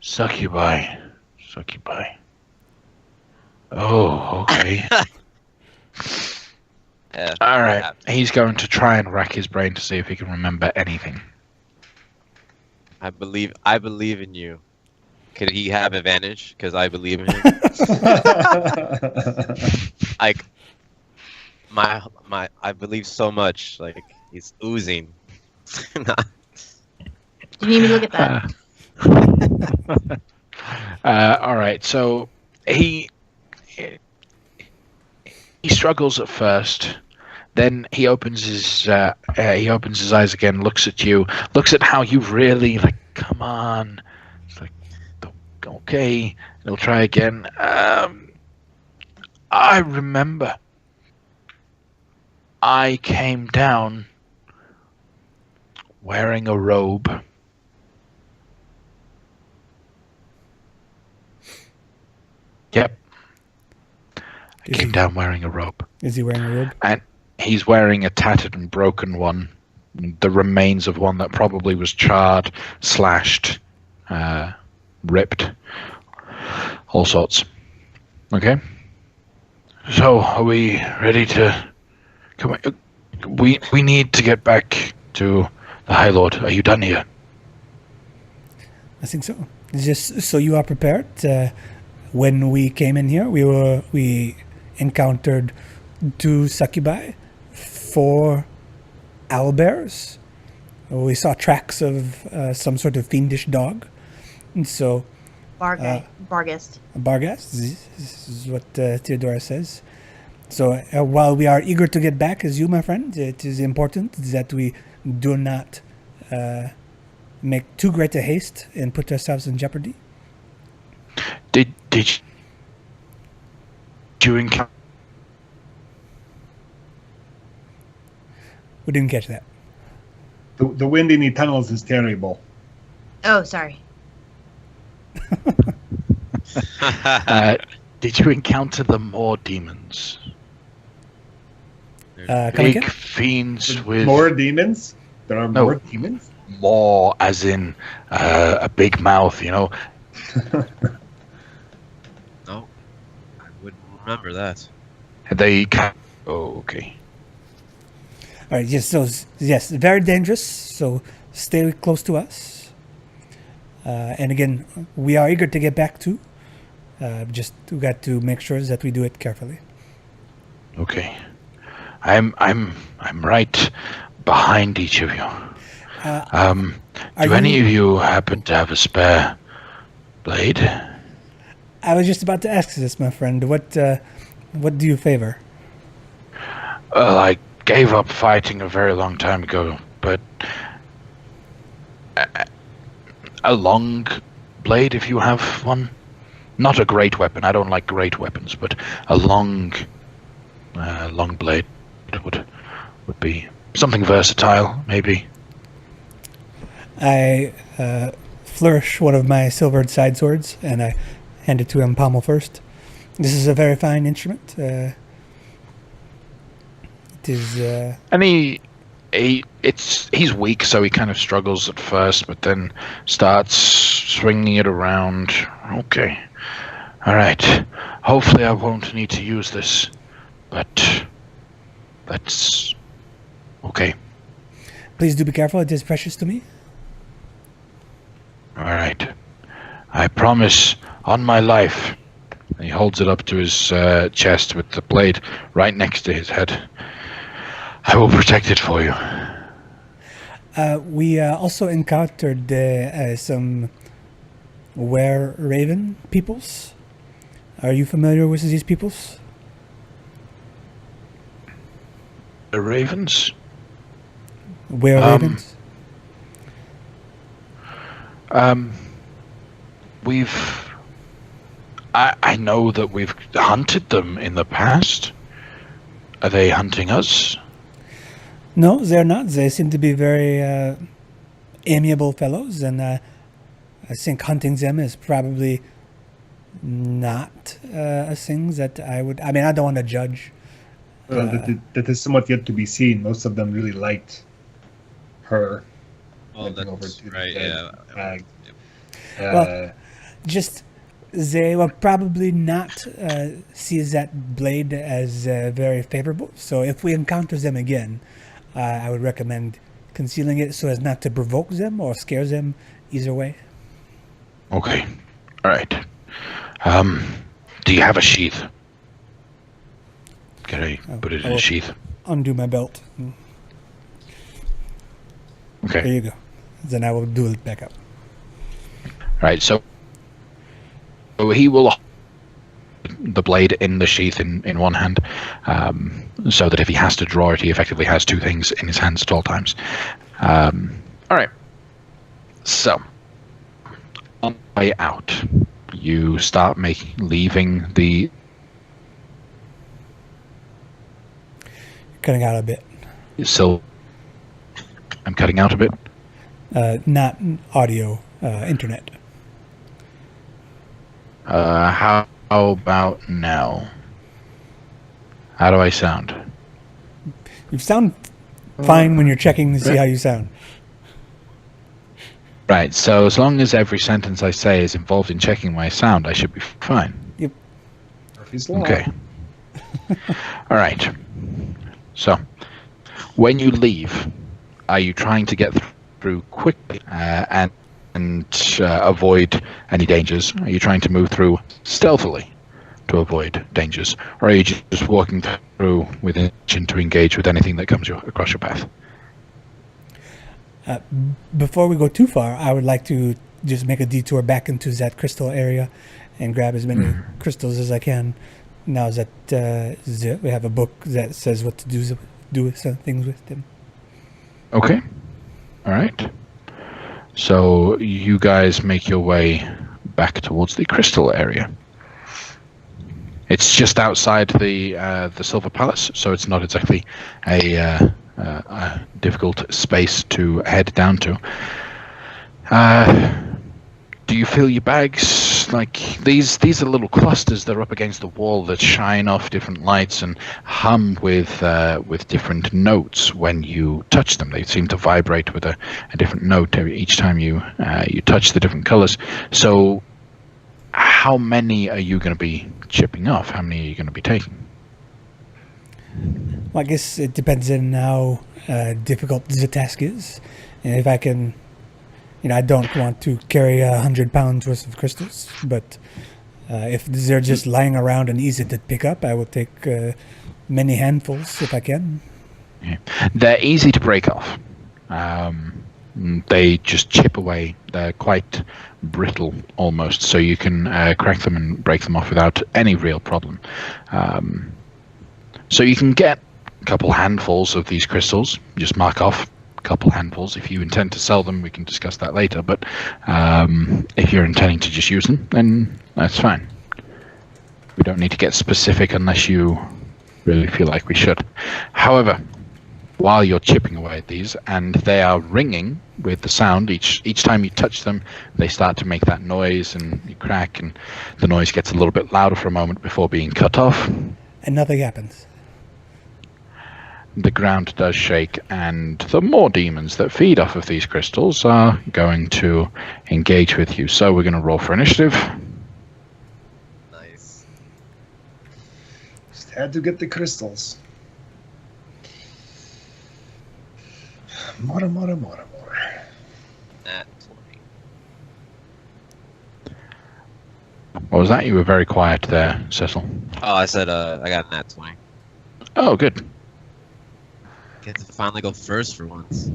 Succubi. Oh, okay. yeah. All right. He's going to try and rack his brain to see if he can remember anything. I believe in you. Could he have advantage? Because I believe in him. Like I believe so much. Like he's oozing. You need me to look at that. All right. So he struggles at first. Then he opens his eyes again, looks at you, looks at how you really like. Come on, it's like okay. He'll try again. I remember. I came down wearing a robe. Yep. I came down wearing a robe. Is he wearing a robe? And he's wearing a tattered and broken one. The remains of one that probably was charred, slashed, ripped. All sorts. Okay? So, are we ready to... Come on. We need to get back to the High Lord. Are you done here? I think so. Just so you are prepared. When we came in here, we encountered 2 succubi, 4 owlbears. We saw tracks of some sort of fiendish dog, and so Barghest. Barghest. This is what Theodora says. So while we are eager to get back as you, my friend, it is important that we do not make too great a haste and put ourselves in jeopardy. Did you encounter We didn't catch that. The wind in the tunnels is terrible. Oh, sorry. Did you encounter the more demons? Come Big again? fiends with More demons? There are No. more demons? more, as in a big mouth, you know? No, I wouldn't remember that. They can. Oh, okay. All right. Yes. So yes, very dangerous. So stay close to us. And again, we are eager to get back to. Just we got to make sure that we do it carefully. Okay. I'm right behind each of you. Are Do any of you happen to have a spare blade? I was just about to ask this, my friend. What do you favor? Well, I gave up fighting a very long time ago, but a long blade, if you have one. Not a great weapon. I don't like great weapons, but a long blade would be something versatile, maybe. I flourish one of my silvered side swords, and I hand it to him pommel first. This is a very fine instrument. It is. And he's weak, so he kind of struggles at first, but then starts swinging it around. Okay, all right. Hopefully, I won't need to use this, but that's okay. Please do be careful. It is precious to me. All right. I promise on my life. And he holds it up to his chest with the blade right next to his head. I will protect it for you. We also encountered some were-raven peoples. Are you familiar with these peoples? The ravens? Were-ravens? I know that we've hunted them in the past. Are they hunting us? No, they're not. They seem to be very amiable fellows, and I think hunting them is probably not a thing that I would... I mean, I don't want to judge. Well, that is somewhat yet to be seen. Most of them really liked her. Well, Went that's over to the right, dead yeah. hag. Well, just they will probably not see that blade as very favorable. So if we encounter them again, I would recommend concealing it so as not to provoke them or scare them either way. Okay. All right. Do you have a sheath? Can I put it in a sheath? Undo my belt. There Okay. you go. Then I will do it back up. Right, so he will the blade in the sheath in one hand, so that if he has to draw it, he effectively has two things in his hands at all times. All right. So, on the way out, you start leaving the... Cutting out a bit. So, I'm cutting out a bit. Not audio, internet. How about now? How do I sound? You sound fine when you're checking to see how you sound. Right, so as long as every sentence I say is involved in checking my sound, I should be fine. Yep. Murphy's Law. Okay. All right. So, when you leave, are you trying to get through quickly and avoid any dangers? Are you trying to move through stealthily to avoid dangers? Or are you just walking through with intention to engage with anything that comes across your path? Before we go too far, I would like to just make a detour back into that crystal area and grab as many crystals as I can. Now that we have a book that says what to do with some things with them. Okay. All right. So you guys make your way back towards the crystal area. It's just outside the Silver Palace, so it's not exactly a a difficult space to head down to. Do you fill your bags? Like these are little clusters that are up against the wall that shine off different lights and hum with different notes when you touch them. They seem to vibrate with a different note each time you touch the different colors. So how many are you going to be chipping off? How many are you going to be taking? Well, I guess it depends on how difficult the task is, and if I can. I don't want to carry 100 pounds worth of crystals, but if they're just lying around and easy to pick up, I will take many handfuls if I can. Yeah. They're easy to break off. They just chip away. They're quite brittle almost, so you can crack them and break them off without any real problem. So you can get a couple handfuls of these crystals, just mark off couple handfuls. If you intend to sell them, we can discuss that later, but if you're intending to just use them, then that's fine. We don't need to get specific unless you really feel like we should. However, while you're chipping away at these, and they are ringing with the sound, each time you touch them, they start to make that noise, and you crack, and the noise gets a little bit louder for a moment before being cut off. And nothing happens. The ground does shake, and the more demons that feed off of these crystals are going to engage with you. So we're going to roll for initiative. Nice. Just had to get the crystals. More. Nat 20. What was that? You were very quiet there, Cecil. Oh, I said I got a nat 20. Oh, good. Get to finally go first for once.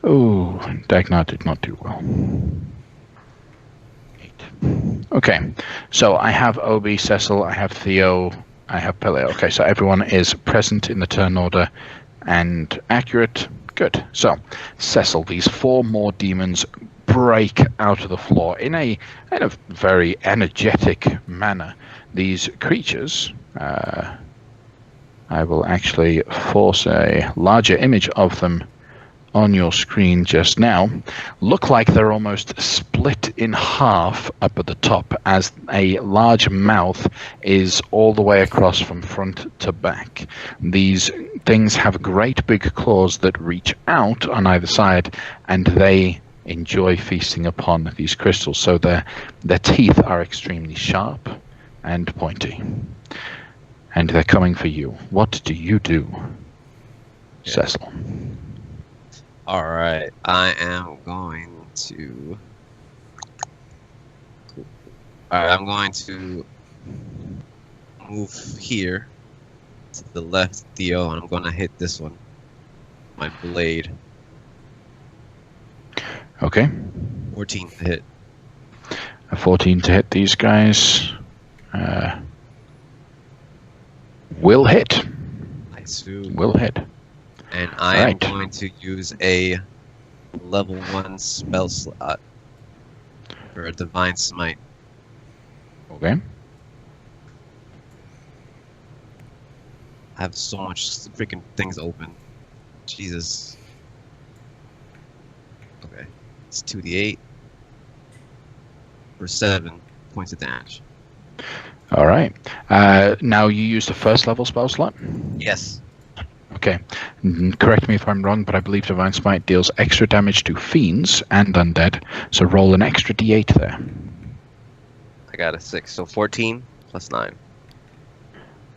Oh, Dagnar did not do well. 8. Okay, so I have Obi, Cecil, I have Theo, I have Peleo. Okay, so everyone is present in the turn order and accurate. Good. So, Cecil, these 4 more demons break out of the floor in a kind of very energetic manner. These creatures, I will actually force a larger image of them on your screen just now, look like they're almost split in half up at the top, as a large mouth is all the way across from front to back. These things have great big claws that reach out on either side, and they enjoy feasting upon these crystals, so their teeth are extremely sharp and pointy, and they're coming for you. What do you do, Cecil? All right, I am going to. All right, I'm going to move here to the left, Theo, and I'm going to hit this one. My blade. Okay. 14 to hit. A 14 to hit these guys. Will hit. Nice. Will hit. And I am Right. going to use a level 1 spell slot for a divine smite. Okay. I have so much freaking things open. Jesus. Okay. It's 2d8 for 7 points of damage. All right. Now you use the first level spell slot. Yes. Okay. Correct me if I'm wrong, but I believe Divine Smite deals extra damage to fiends and undead. So roll an extra d8 there. I got a 6, so 14 plus 9.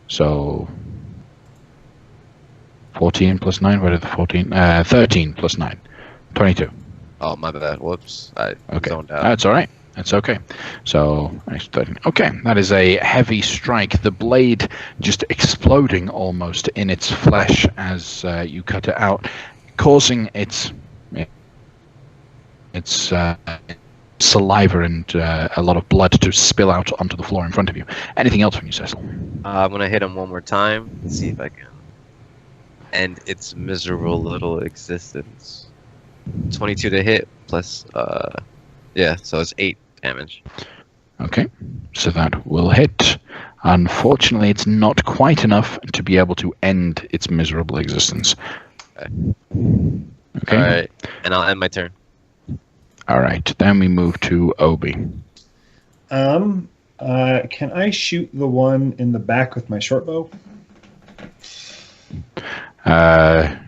So 14 plus 9. Where did the 14? 13 plus 9. 22. Oh, my bad. Whoops. I Okay. zoned out. That's all right. That's okay. So, extra 13. Okay, that is a heavy strike. The blade just exploding almost in its flesh as you cut it out, causing its saliva and a lot of blood to spill out onto the floor in front of you. Anything else from you, Cecil? I'm going to hit him one more time and see if I can end its miserable little existence. 22 to hit plus, yeah, so it's 8 damage. Okay, so that will hit. Unfortunately, it's not quite enough to be able to end its miserable existence. Okay. All right, and I'll end my turn. All right. Then we move to Obi. Can I shoot the one in the back with my short bow?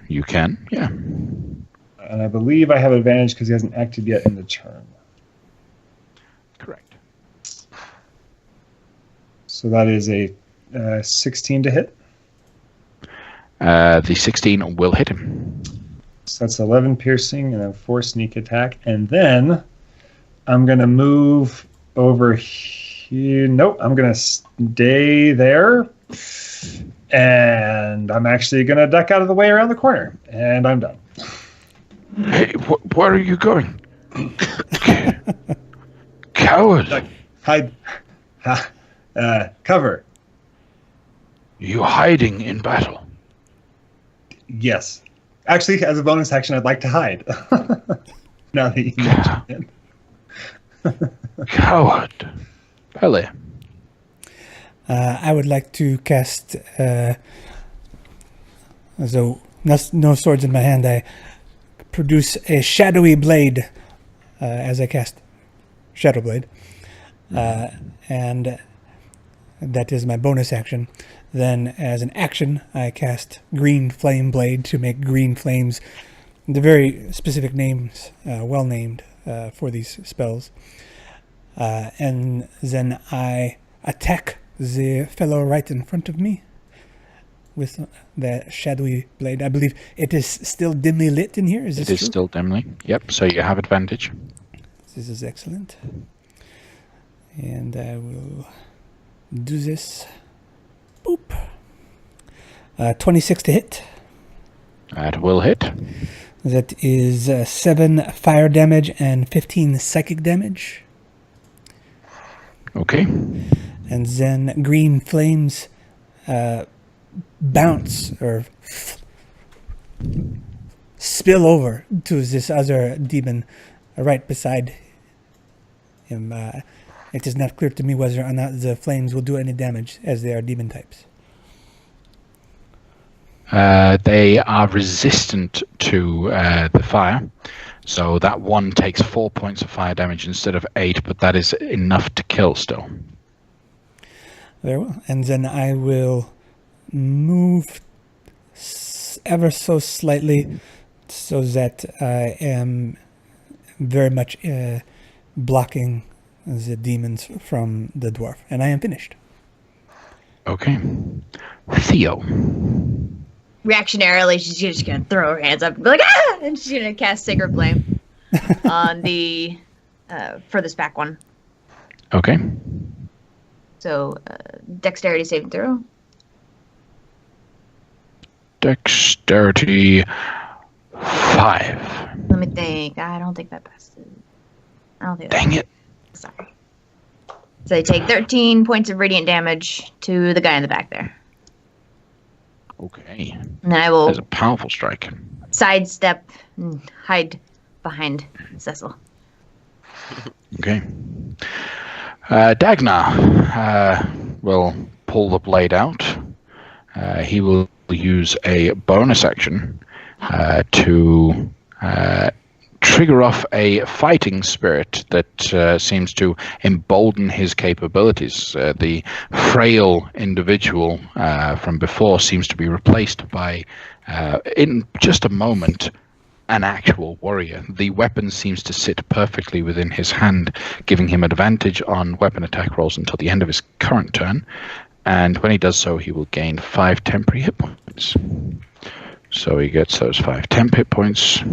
You can. Yeah. And I believe I have advantage because he hasn't acted yet in the turn. Correct. So that is a 16 to hit. The 16 will hit him. So that's 11 piercing and then 4 sneak attack. And then I'm going to move over here. Nope, I'm going to stay there. And I'm actually going to duck out of the way around the corner. And I'm done. Hey, where are you going? Coward! Hide. Cover. You hiding in battle? Yes. Actually, as a bonus action, I'd like to hide. Now that you mention it. Coward. Pele. I would like to cast. So no swords in my hand. I produce a shadowy blade as I cast Shadow Blade, and that is my bonus action. Then, as an action, I cast Green Flame Blade to make green flames. The very specific names, well named for these spells. And then I attack the fellow right in front of me with the shadowy blade. I believe it is still dimly lit in here. Is this It is true? still dimly. Yep, so you have advantage. This is excellent. And I will do this. Boop. 26 to hit. That will hit. That is 7 fire damage and 15 psychic damage. Okay. And then green flames bounce or spill over to this other demon right beside him. It is not clear to me whether or not the flames will do any damage, as they are demon types. They are resistant to the fire, so that one takes 4 points of fire damage instead of 8, but that is enough to kill still. Very well. And then I will move ever so slightly so that I am very much blocking the demons from the dwarf. And I am finished. Okay. Theo. Reactionarily, she's just gonna throw her hands up and be like, ah! And she's gonna cast Sacred Flame on the furthest back one. Okay. So, dexterity saving throw. Dexterity 5. Let me think. I don't think that passes. I don't think. Dang it. Sorry. So they take 13 points of radiant damage to the guy in the back there. Okay. And then I will That's a powerful strike. sidestep and hide behind Cecil. Okay. Dagnar will pull the blade out. He will use a bonus action to trigger off a fighting spirit that seems to embolden his capabilities. The frail individual from before seems to be replaced by, in just a moment, an actual warrior. The weapon seems to sit perfectly within his hand, giving him advantage on weapon attack rolls until the end of his current turn. And when he does so, he will gain 5 temporary hit points. So he gets those 5 temp hit points.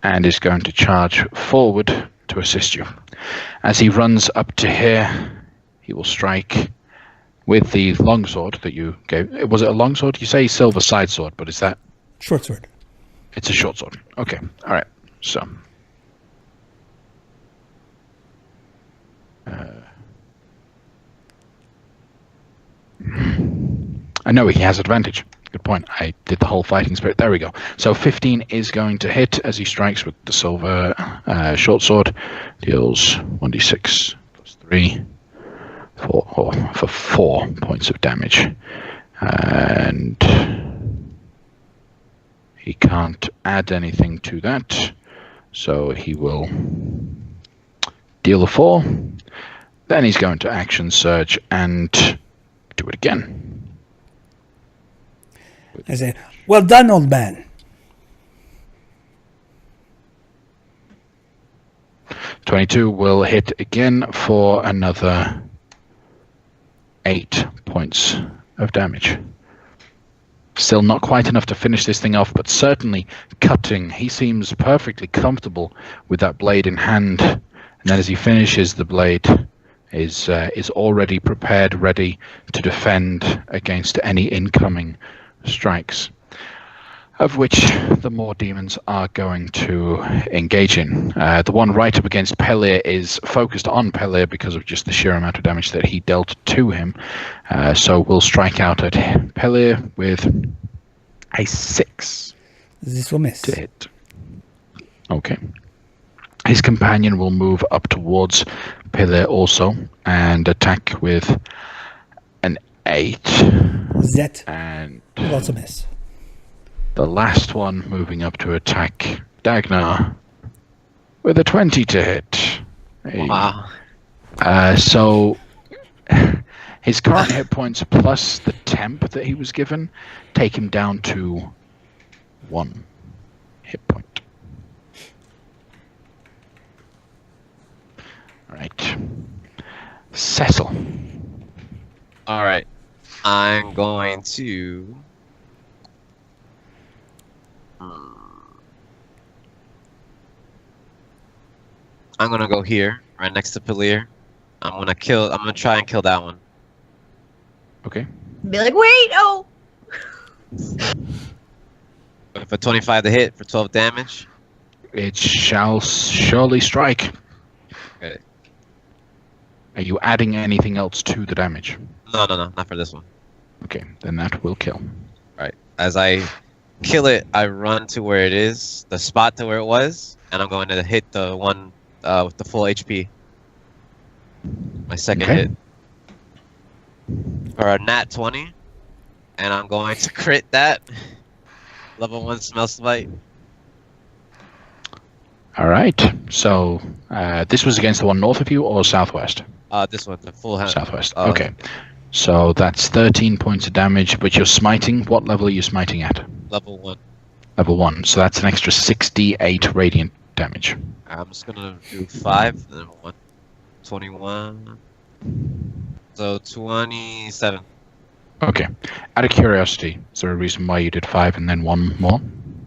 And is going to charge forward to assist you. As he runs up to here, he will strike with the longsword that you gave. Was it a longsword? You say silver side sword, but is that... Short sword. It's a short sword. Okay, all right. So... I know he has advantage. Good point. I did the whole fighting spirit. There we go. So 15 is going to hit as he strikes with the silver short sword. Deals 1d6 plus 3 for 4 points of damage. And he can't add anything to that. So he will deal a 4. Then he's going to action surge and do it again. I say, well done, old man. 22 will hit again for another 8 points of damage. Still not quite enough to finish this thing off, but certainly cutting. He seems perfectly comfortable with that blade in hand. And then as he finishes, the blade is already prepared, ready to defend against any incoming strikes, of which the more demons are going to engage in. The one right up against Pellir is focused on Pellir because of just the sheer amount of damage that he dealt to him. So we'll strike out at Pellir with a 6. This will miss. To hit. Okay. His companion will move up towards Pellir also and attack with an 8. Zet And will also miss. the last one moving up to attack Dagnar with a 20 to hit. Wow. So his current hit points plus the temp that he was given take him down to 1 hit point. Right. Cecil. All right. I'm going to. I'm gonna go here, right next to Pellir. I'm gonna try and kill that one. Okay. Be like, wait, oh! For 25 to hit for 12 damage. It shall surely strike. Okay. Are you adding anything else to the damage? No, not for this one. Okay, then that will kill. Right. As I kill it, I run to where it is, the spot to where it was, and I'm going to hit the one with the full HP. My second Okay. hit. For a nat 20. And I'm going to crit that. Level 1 smell smite. All right. So this was against the one north of you or southwest? This one, the full hand. Southwest. Okay. So that's 13 points of damage, but you're smiting. What level are you smiting at? Level 1. Level 1. So that's an extra 68 radiant damage. I'm just gonna do 5, then 1. 21. So 27. Okay. Out of curiosity, is there a reason why you did 5 and then 1 more?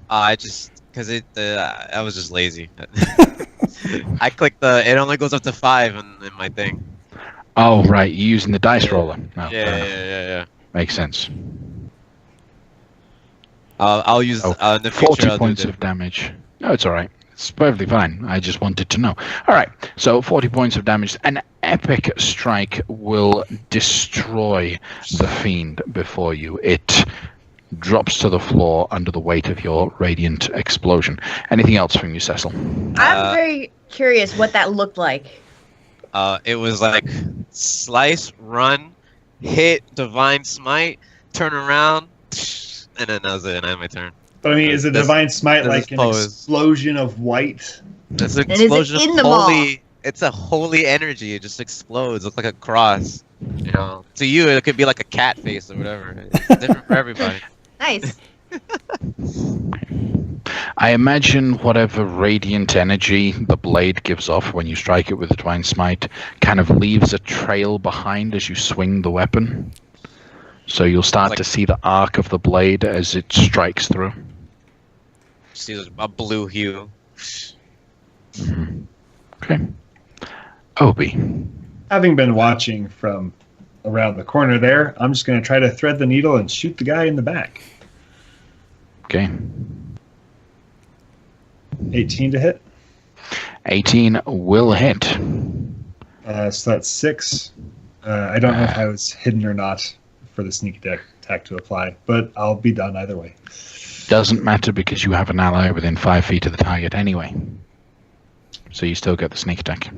Cause I was just lazy. I clicked it only goes up to 5 in my thing. Oh, right. You're using the dice roller. No, fair enough. Yeah. Makes sense. I'll use in the future. 40 I'll points do of damage. No, it's all right. It's perfectly fine. I just wanted to know. All right. So 40 points of damage. An epic strike will destroy the fiend before you. It drops to the floor under the weight of your radiant explosion. Anything else from you, Cecil? I'm very curious what that looked like. It was like slice, run, hit, divine smite, turn around, and then that was it. And I had my turn. But I mean, is a This- divine smite this like an pose. explosion of white? It's an is it explosion in of the maw? holy. It's a holy energy. It just explodes. It's like a cross. You know, to you it could be like a cat face or whatever. It's different for everybody. Nice. I imagine whatever radiant energy the blade gives off when you strike it with the Divine Smite kind of leaves a trail behind as you swing the weapon. So you'll start to see the arc of the blade as it strikes through. See a blue hue. Mm-hmm. Okay. Obi. Having been watching from around the corner there, I'm just going to try to thread the needle and shoot the guy in the back. Okay. 18 to hit. 18 will hit. So that's 6. I don't know if I was hidden or not for the sneak attack attack to apply, but I'll be done either way. Doesn't matter because you have an ally within 5 feet of the target anyway. So you still get the sneak attack.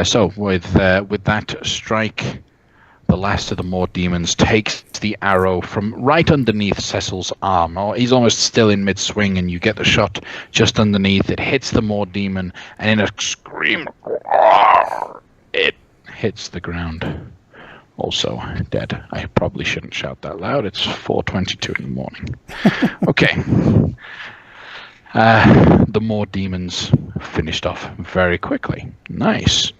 So with that strike, the last of the Maw Demons takes the arrow from right underneath Cecil's arm. Oh, he's almost still in mid-swing, and you get the shot just underneath. It hits the Maw Demon, and in a scream, it hits the ground. Also dead. I probably shouldn't shout that loud. It's 4:22 in the morning. Okay. The Maw Demons finished off very quickly. Nice.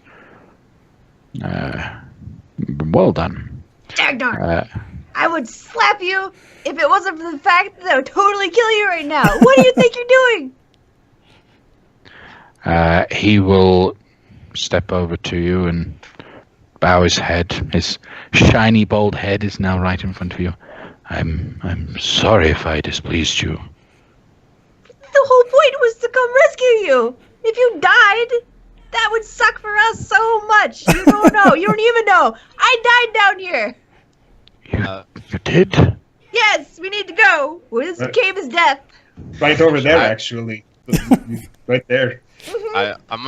Well done. Dagnar, I would slap you if it wasn't for the fact that I would totally kill you right now. What do you think you're doing? He will step over to you and bow his head. His shiny, bald head is now right in front of you. I'm sorry if I displeased you. The whole point was to come rescue you. If you died, that would suck for us so much. You don't know. You don't even know. I died down here. You did? Yes, we need to go. This cave is death. Right over there, actually. Right there. I'm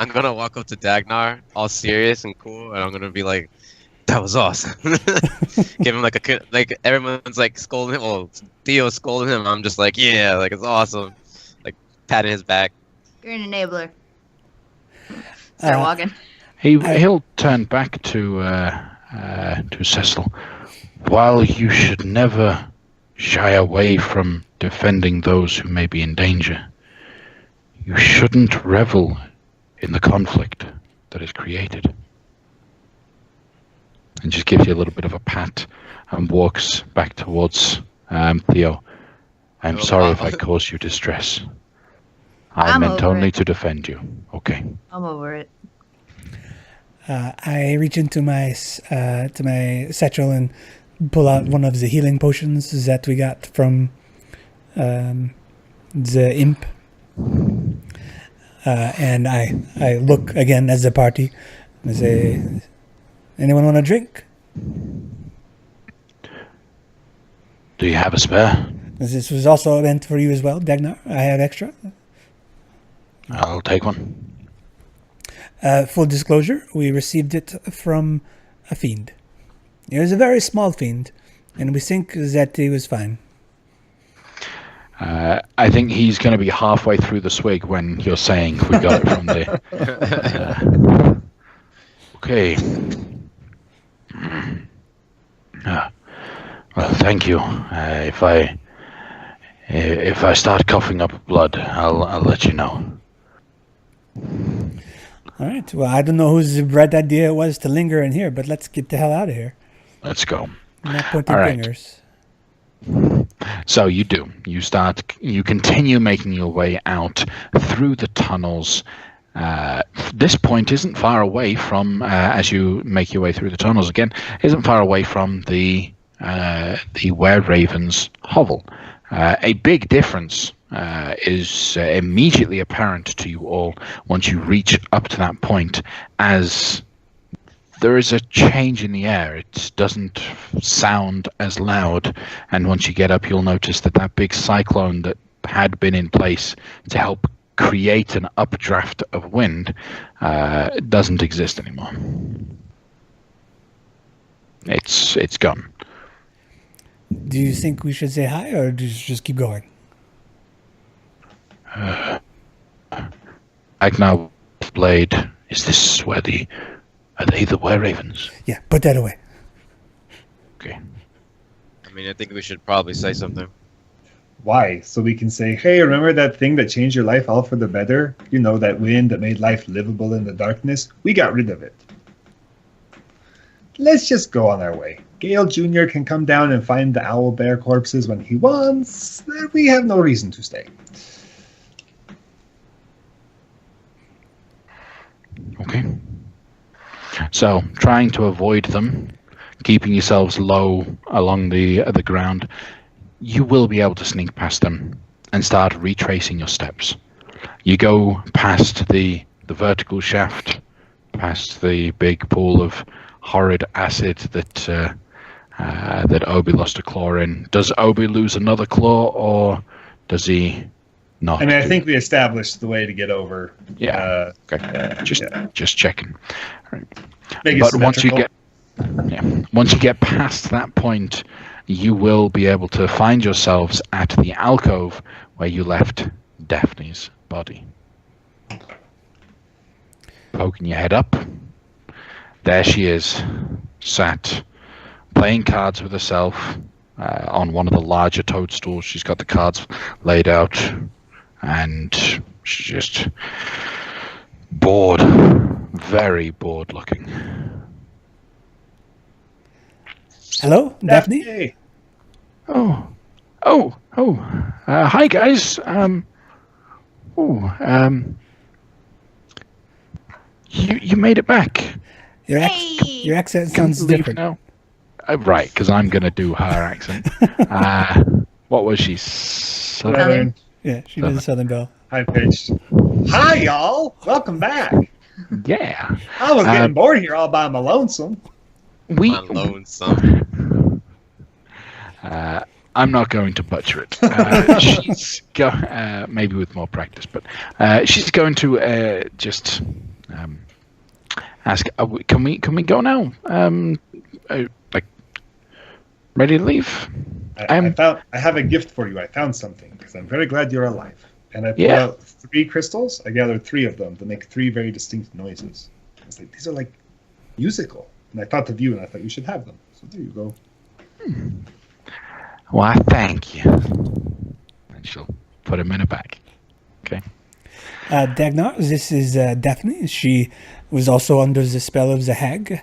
gonna walk up to Dagnar, all serious and cool, and I'm gonna be like, "That was awesome." Give him like everyone's like scolding him. Well, Theo's scolding him. I'm just like, "Yeah, like it's awesome." Like patting his back. You're an enabler. Start walking. He'll turn back to Cecil. While you should never shy away from defending those who may be in danger, you shouldn't revel in the conflict that is created. And just gives you a little bit of a pat and walks back towards Theo. I'm sorry if I caused you distress. I meant only to defend you. Okay. I'm over it. I reach into my satchel and pull out one of the healing potions that we got from the imp. And I look again as the party and say, anyone want a drink? Do you have a spare? This was also meant for you as well, Dagnar. I have extra. I'll take one. Full disclosure, we received it from a fiend. It was a very small fiend, and we think that he was fine. I think he's going to be halfway through the swig when you're saying we got it from the... Okay. Well, thank you. If I start coughing up blood, I'll let you know. All right. Well, I don't know whose bright idea it was to linger in here, but let's get the hell out of here. Let's go. Not pointing fingers. So you do. You continue making your way out through the tunnels. This point isn't far away from, as you make your way through the tunnels again, isn't far away from the were-ravens' hovel. A big difference is immediately apparent to you all once you reach up to that point, as there is a change in the air. It doesn't sound as loud, and once you get up, you'll notice that big cyclone that had been in place to help create an updraft of wind doesn't exist anymore. It's gone. Do you think we should say hi, or do you just keep going? Agnar Blade, is this where are they the were-ravens? Yeah, put that away. Okay. I mean, I think we should probably say something. Why? So we can say, hey, remember that thing that changed your life all for the better? You know, that wind that made life livable in the darkness? We got rid of it. Let's just go on our way. Gale Jr. can come down and find the owlbear corpses when he wants. We have no reason to stay. Okay. So, trying to avoid them, keeping yourselves low along the ground, you will be able to sneak past them and start retracing your steps. You go past the vertical shaft, past the big pool of horrid acid that that Obi lost a claw in. Does Obi lose another claw, or does he not? I mean, I think we established the way to get over. Yeah. Okay. Just checking. All right. Make it But once symmetrical. once you get past that point, you will be able to find yourselves at the alcove where you left Daphne's body. Poking your head up, there she is, sat playing cards with herself on one of the larger toadstools. She's got the cards laid out, and she's just bored, very bored looking. Hello, Daphne? Hey. Hi guys. You made it back. Your accent sounds Leave different. now. Right, because I'm gonna do her accent. What was she? Southern, Yeah, she did a Southern Belle. high pitched. Hi, y'all. Welcome back. Yeah. I was getting bored here all by my lonesome. We. My lonesome. I'm not going to butcher it. She's maybe with more practice, but she's going to just ask. Can we go now? Like ready to leave? I have a gift for you. I found something because I'm very glad you're alive. And I pulled out 3 crystals. I gathered 3 of them to make 3 very distinct noises. I was like, these are like musical. And I thought of you, and I thought you should have them. So there you go. Why, thank you. And she'll put him in a bag. Okay. Dagnar, this is Daphne. She was also under the spell of the hag.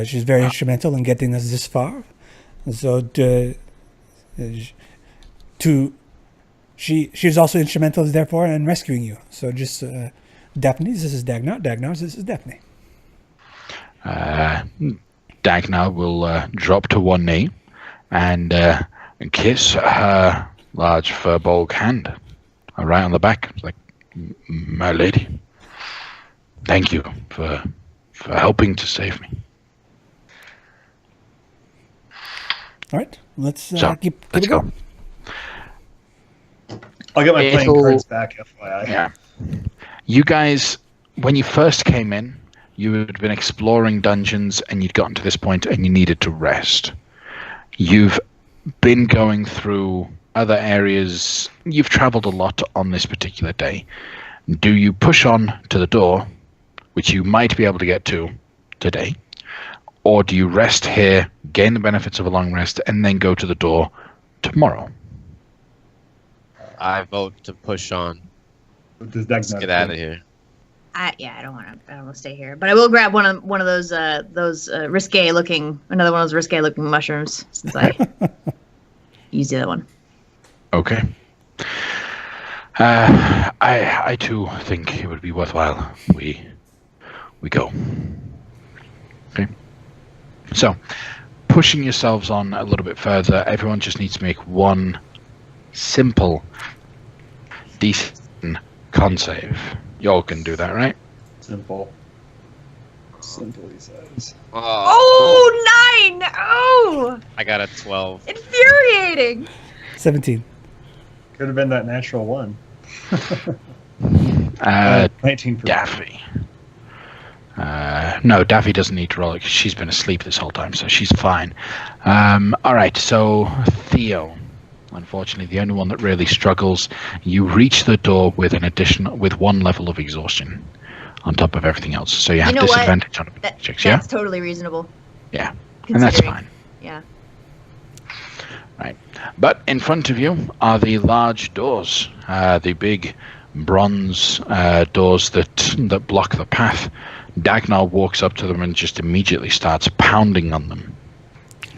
She's very instrumental in getting us this far. So she's also instrumental, therefore, in rescuing you. So just Daphne, this is Dagnar. Dagnar, this is Daphne. Dagnar will drop to one knee and kiss her large fur-bulk hand right on the back. It's like, my lady, thank you for helping to save me. All right, let's keep let's it going. I'll get my playing cards back, FYI. Yeah. You guys, when you first came in, you had been exploring dungeons and you'd gotten to this point and you needed to rest. You've been going through other areas. You've traveled a lot on this particular day. Do you push on to the door, which you might be able to get to today, or do you rest here, gain the benefits of a long rest, and then go to the door tomorrow? I vote to push on. Let's get out of here. I don't want to stay here, but I will grab one of those risque looking mushrooms since I used the other one. Okay. I too think it would be worthwhile we go. Okay. So, pushing yourselves on a little bit further, everyone just needs to make one simple, decent con save. Y'all can do that, right? Simple, he says. Oh, 9! Oh! I got a 12. Infuriating! 17. Could have been that natural one. 19 for Daffy. No, Daffy doesn't need to roll it because she's been asleep this whole time, so she's fine. All right, so Theo. Unfortunately, the only one that really struggles. You reach the door with with 1 level of exhaustion on top of everything else, so you have disadvantage on checks. Yeah, that's totally reasonable. Yeah, and that's fine. Yeah. Right, but in front of you are the large doors, the big bronze doors that block the path. Dagnar walks up to them and just immediately starts pounding on them.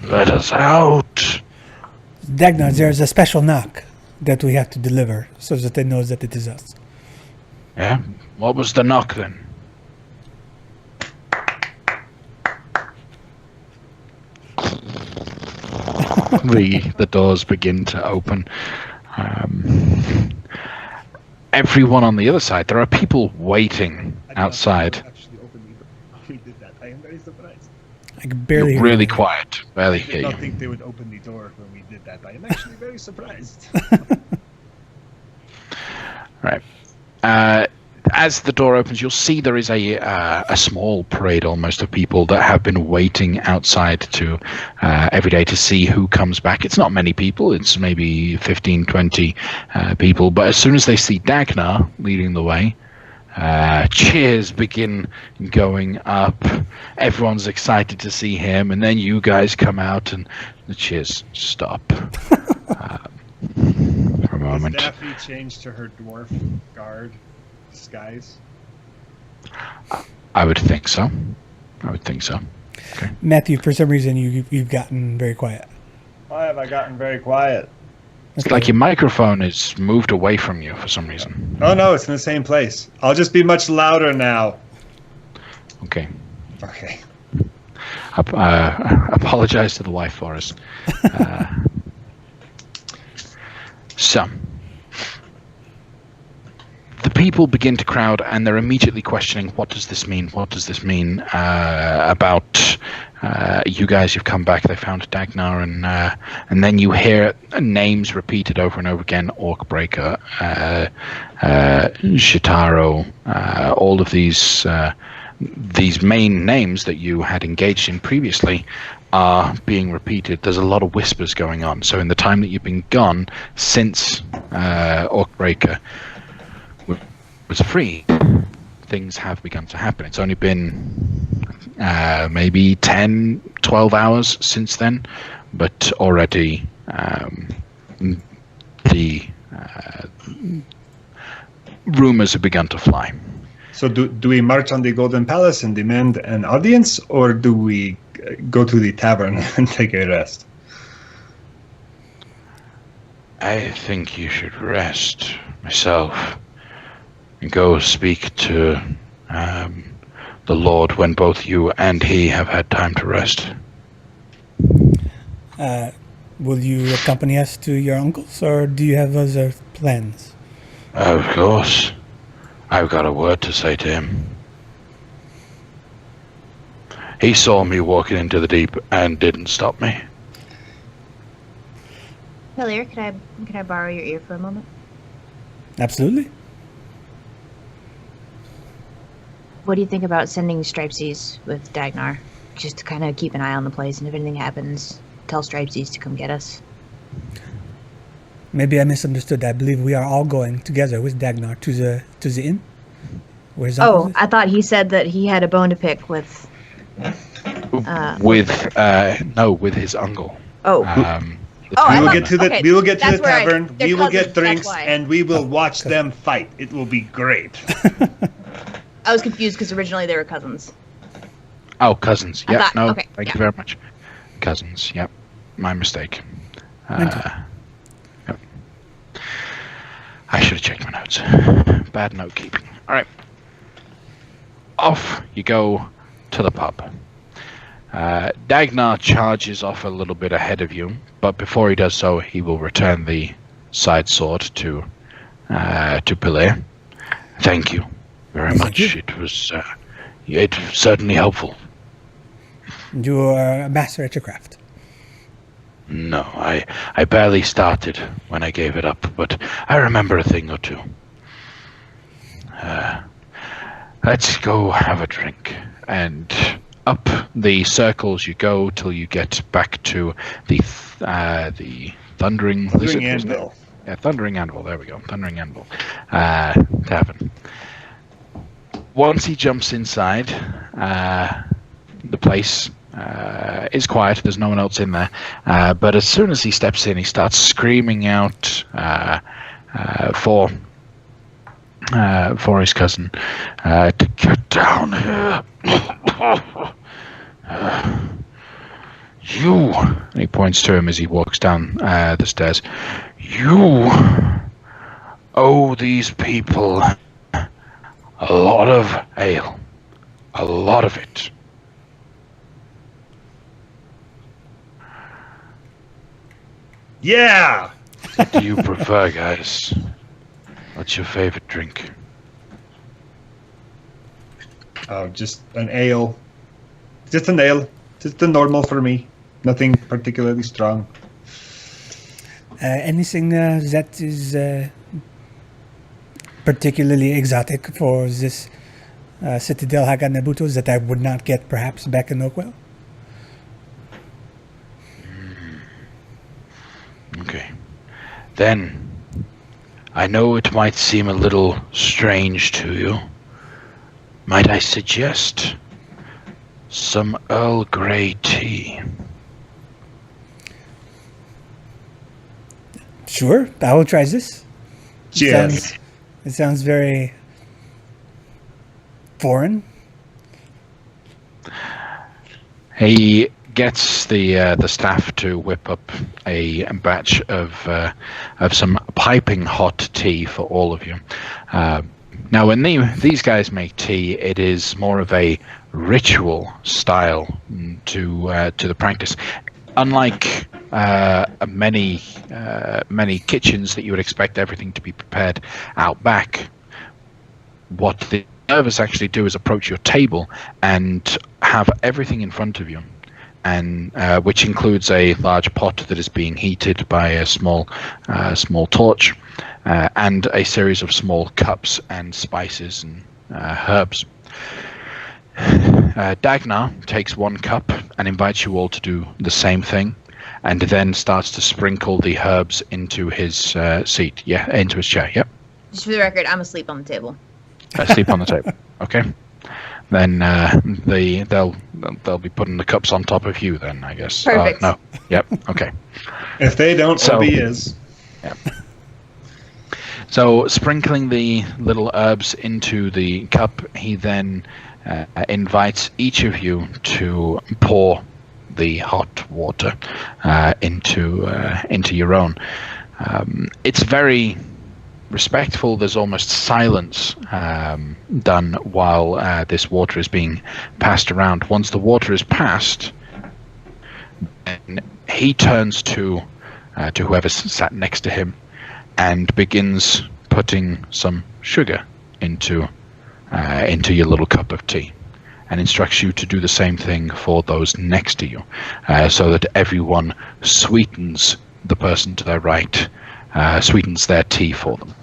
Let us out! Dagnar, there's a special knock that we have to deliver so that they know that it is us. Yeah? What was the knock then? The doors begin to open. Everyone on the other side, there are people waiting outside. Actually, we did that. I am very surprised. I can barely You're hear really you. quiet. Barely I did hear not you. think they would open the door when we did that. I am actually very surprised. Right. As the door opens, you'll see there is a small parade almost of people that have been waiting outside to every day to see who comes back. It's not many people. It's maybe 15, 20 people. But as soon as they see Dagnar leading the way, cheers begin going up. Everyone's excited to see him. And then you guys come out and the cheers stop for a moment. Has Daphne changed to her dwarf guard disguise? I would think so. Matthew, for some reason, you've gotten very quiet. Why have I gotten very quiet? It's like your microphone is moved away from you for some reason. Oh no, it's in the same place. I'll just be much louder now. Okay. Okay. Apologize to the wife for us. So, the people begin to crowd, and they're immediately questioning, what does this mean? What does this mean about you guys? You've come back. They found Dagnar, and then you hear names repeated over and over again: Orcbreaker, Shitaro, all of these main names that you had engaged in previously are being repeated. There's a lot of whispers going on. So in the time that you've been gone since Orcbreaker was free, things have begun to happen. It's only been maybe 10, 12 hours since then, but already the rumors have begun to fly. So do we march on the Golden Palace and demand an audience, or do we go to the tavern and take a rest? I think you should rest myself and go speak to the Lord when both you and he have had time to rest. Will you accompany us to your uncle's, or do you have other plans? Of course. I've got a word to say to him. He saw me walking into the deep and didn't stop me. Hillier, can I borrow your ear for a moment? Absolutely. What do you think about sending Stripesies with Dagnar? Just to kind of keep an eye on the place, and if anything happens, tell Stripesies to come get us. Maybe I misunderstood. I believe we are all going together with Dagnar to the inn. Where's Oh, I thought he said that he had a bone to pick with... with his uncle. Oh. We will get to the tavern. They're We will cousins, get that's drinks, why. and we will watch them fight. It will be great. I was confused because originally they were cousins. Oh, cousins. Yeah, thought- no, okay, thank yeah. you very much. Cousins, yep. My mistake. Thank you. Yep. I should have checked my notes. Bad note keeping. All right. Off you go to the pub. Dagnar charges off a little bit ahead of you, but before he does so, he will return the side sword to Pele. Thank you very Thank much. you. It was certainly helpful. You are a master at your craft. No, I barely started when I gave it up, but I remember a thing or two. Let's go have a drink. And up the circles you go till you get back to the Thundering Lizard, isn't it? Anvil. Yeah, Thundering Anvil. There we go. Thundering Anvil. Tavern. Once he jumps inside, the place is quiet. There's no one else in there. But as soon as he steps in, he starts screaming out for his cousin to get down here. You, and he points to him as he walks down the stairs. You owe these people a lot of ale. A lot of it. Yeah! What do you prefer, guys? What's your favorite drink? Oh, just an ale. Just an ale. Just the normal for me. Nothing particularly strong. Anything that is particularly exotic for this Citadel Haganabutos that I would not get perhaps back in Oakwell? Okay. Then, I know it might seem a little strange to you. Might I suggest some Earl Grey tea? Sure, I will try this. Cheers. It sounds very foreign. He gets the staff to whip up a batch of some piping hot tea for all of you. Now, when these guys make tea, it is more of a ritual style to the practice. Unlike many kitchens that you would expect everything to be prepared out back, what the servers actually do is approach your table and have everything in front of you, and which includes a large pot that is being heated by a small torch, and a series of small cups and spices and herbs. Dagnar takes one cup and invites you all to do the same thing, and then starts to sprinkle the herbs into his seat. Yeah, into his chair. Yep. Just for the record, I'm asleep on the table. Sleep on the table. Okay. Then they'll be putting the cups on top of you. Then I guess. Perfect. No. Yep. Okay. If they don't, So- Obi is. Yeah. So sprinkling the little herbs into the cup, he then invites each of you to pour the hot water into your own. It's very respectful. There's almost silence done while this water is being passed around. Once the water is passed, then he turns to whoever sat next to him and begins putting some sugar into your little cup of tea, and instructs you to do the same thing for those next to you, so that everyone sweetens the person to their right, sweetens their tea for them.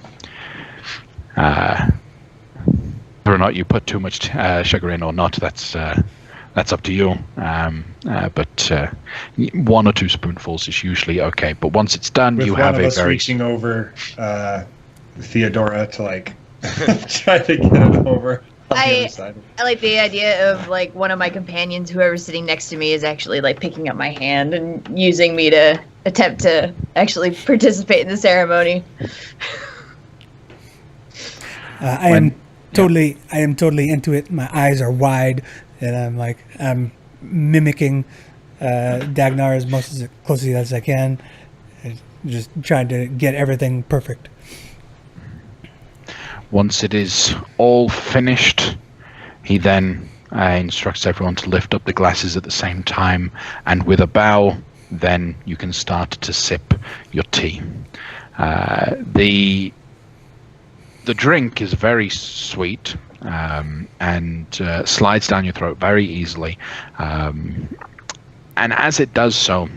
Whether or not you put too much sugar in or not, that's up to you. But 1 or 2 spoonfuls is usually okay. But once it's done, With you one have of a us very reaching over Theodora to like try to get it over on the other side. I like the idea of like one of my companions, whoever's sitting next to me, is actually like picking up my hand and using me to attempt to actually participate in the ceremony. I am totally into it. My eyes are wide, and I'm mimicking Dagnar as closely as I can, and just trying to get everything perfect. Once it is all finished, he then instructs everyone to lift up the glasses at the same time, and with a bow, then you can start to sip your tea. The drink is very sweet, and slides down your throat very easily. And as it does so,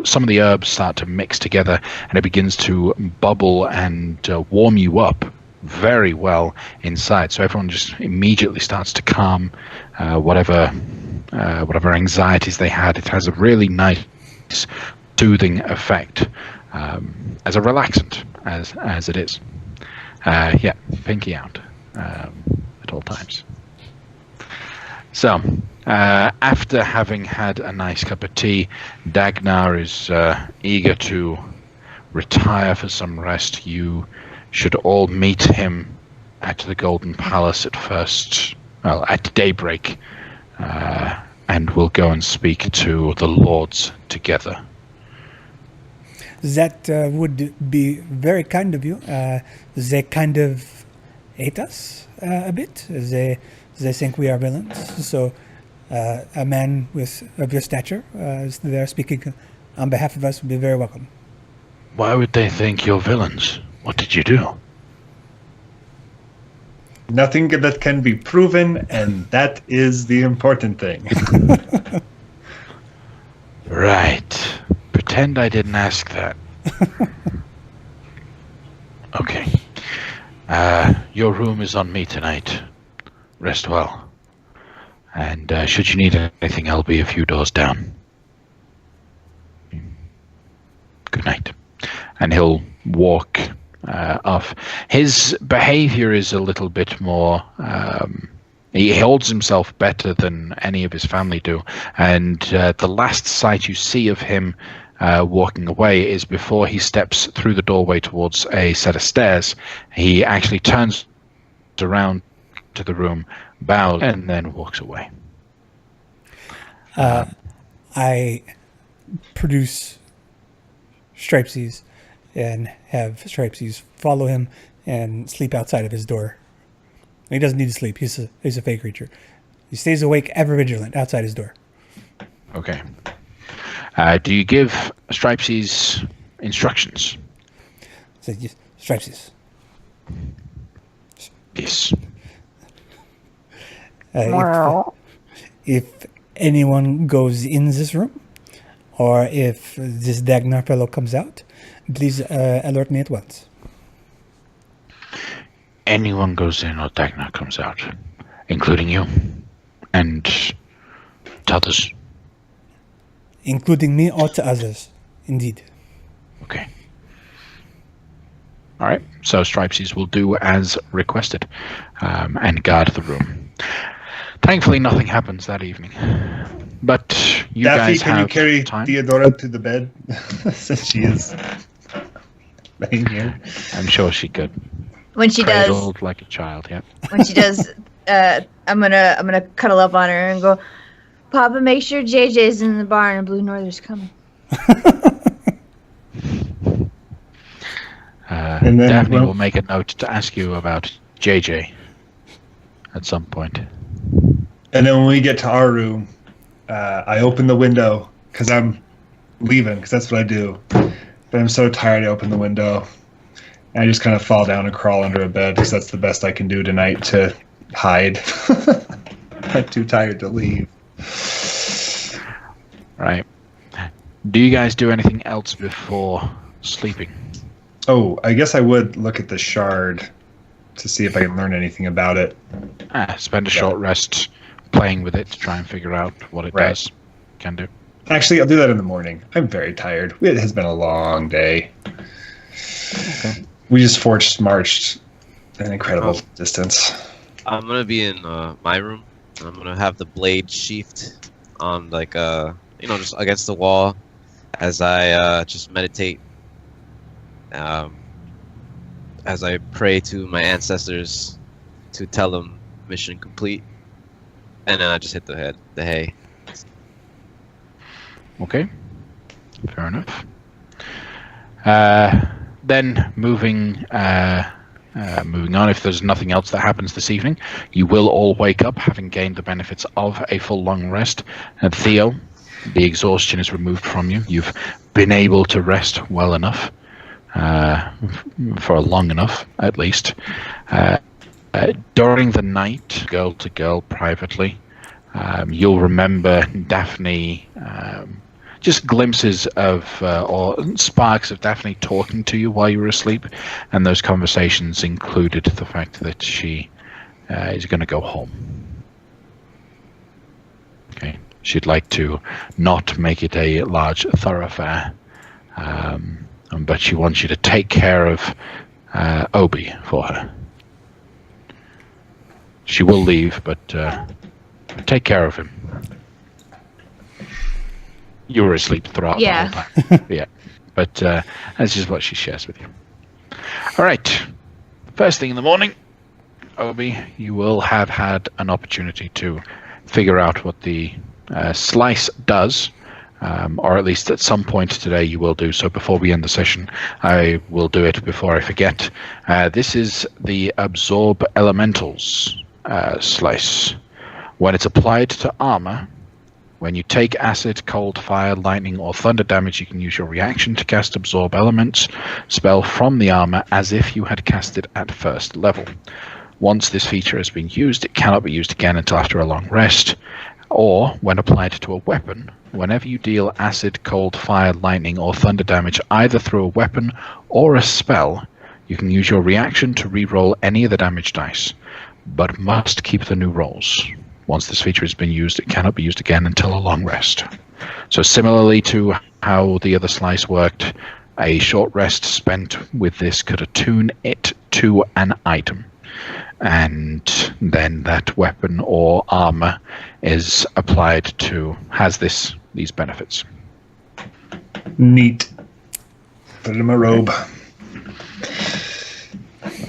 some of the herbs start to mix together, and it begins to bubble and warm you up very well inside. So everyone just immediately starts to calm whatever anxieties they had. It has a really nice soothing effect as a relaxant, as it is. Pinky out at all times. So, after having had a nice cup of tea, Dagnar is eager to retire for some rest. You should all meet him at the Golden Palace at daybreak, and we'll go and speak to the lords together. That would be very kind of you. They kind of hate us a bit. They think we are villains. So a man of your stature is there speaking on behalf of us would be very welcome. Why would they think you're villains? What did you do? Nothing that can be proven, and that is the important thing. Right. Pretend I didn't ask that. Okay. Your room is on me tonight. Rest well. And should you need anything, I'll be a few doors down. Good night. And he'll walk off. His behavior is a little bit more... he holds himself better than any of his family do. And the last sight you see of him walking away is before he steps through the doorway towards a set of stairs. He actually turns around to the room, bows, and then walks away. I produce Stripesies and have Stripesies follow him and sleep outside of his door. He doesn't need to sleep. He's a fey creature. He stays awake, ever vigilant, outside his door. Okay. Do you give Stripesies instructions? So, yes, Stripesies. Yes. If anyone goes in this room, or if this Dagnar fellow comes out, please alert me at once. Anyone goes in or Dagnar comes out, including you and to others. Including me or to others, indeed. Okay. All right. So Stripesies will do as requested and guard the room. Thankfully, nothing happens that evening. But you Daffy, guys can have you carry time? Theodora to the bed since she is laying here? I'm sure she could. When she does, Cradled like a child. Yeah. when she does, I'm gonna cuddle up on her and go, Papa, make sure JJ's in the barn and Blue Norther's coming. And then, Daphne well- will make a note to ask you about JJ at some point. And then when we get to our room, I open the window because I'm leaving, because that's what I do. But I'm so tired, I open the window. And I just kind of fall down and crawl under a bed because that's the best I can do tonight to hide. I'm too tired to leave. Right. Do you guys do anything else before sleeping? Oh, I guess I would look at the shard to see if I can learn anything about it. Spend a short rest playing with it to try and figure out what it Right. does. Can do. Actually, I'll do that in the morning. I'm very tired. It has been a long day. Okay. We just marched an incredible distance. I'm gonna be in my room. I'm gonna have the blade sheathed on just against the wall as I just meditate. As I pray to my ancestors to tell them mission complete, and then I just hit the hay. Okay. Fair enough. Then moving on, if there's nothing else that happens this evening, you will all wake up having gained the benefits of a full long rest. And Theo, the exhaustion is removed from you. You've been able to rest well enough, for long enough, at least. During the night, girl to girl, privately, you'll remember Daphne, just glimpses of, or sparks of Daphne talking to you while you were asleep, and those conversations included the fact that she is going to go home. Okay, she'd like to not make it a large thoroughfare, but she wants you to take care of Obi for her. She will leave, but take care of him. You were asleep throughout the whole time. Yeah, but that's just what she shares with you. All right. First thing in the morning, Obi, you will have had an opportunity to figure out what the slice does, or at least at some point today you will do so. Before we end the session, I will do it before I forget. This is the Absorb Elementals slice. When it's applied to armor, when you take acid, cold, fire, lightning, or thunder damage, you can use your reaction to cast Absorb Elements spell from the armor as if you had cast it at first level. Once this feature has been used, it cannot be used again until after a long rest, or when applied to a weapon. Whenever you deal acid, cold, fire, lightning, or thunder damage either through a weapon or a spell, you can use your reaction to re-roll any of the damage dice, but must keep the new rolls. Once this feature has been used, it cannot be used again until a long rest. So similarly to how the other slice worked, a short rest spent with this could attune it to an item. And then that weapon or armor is applied to, has these benefits. Neat. Put it in my robe.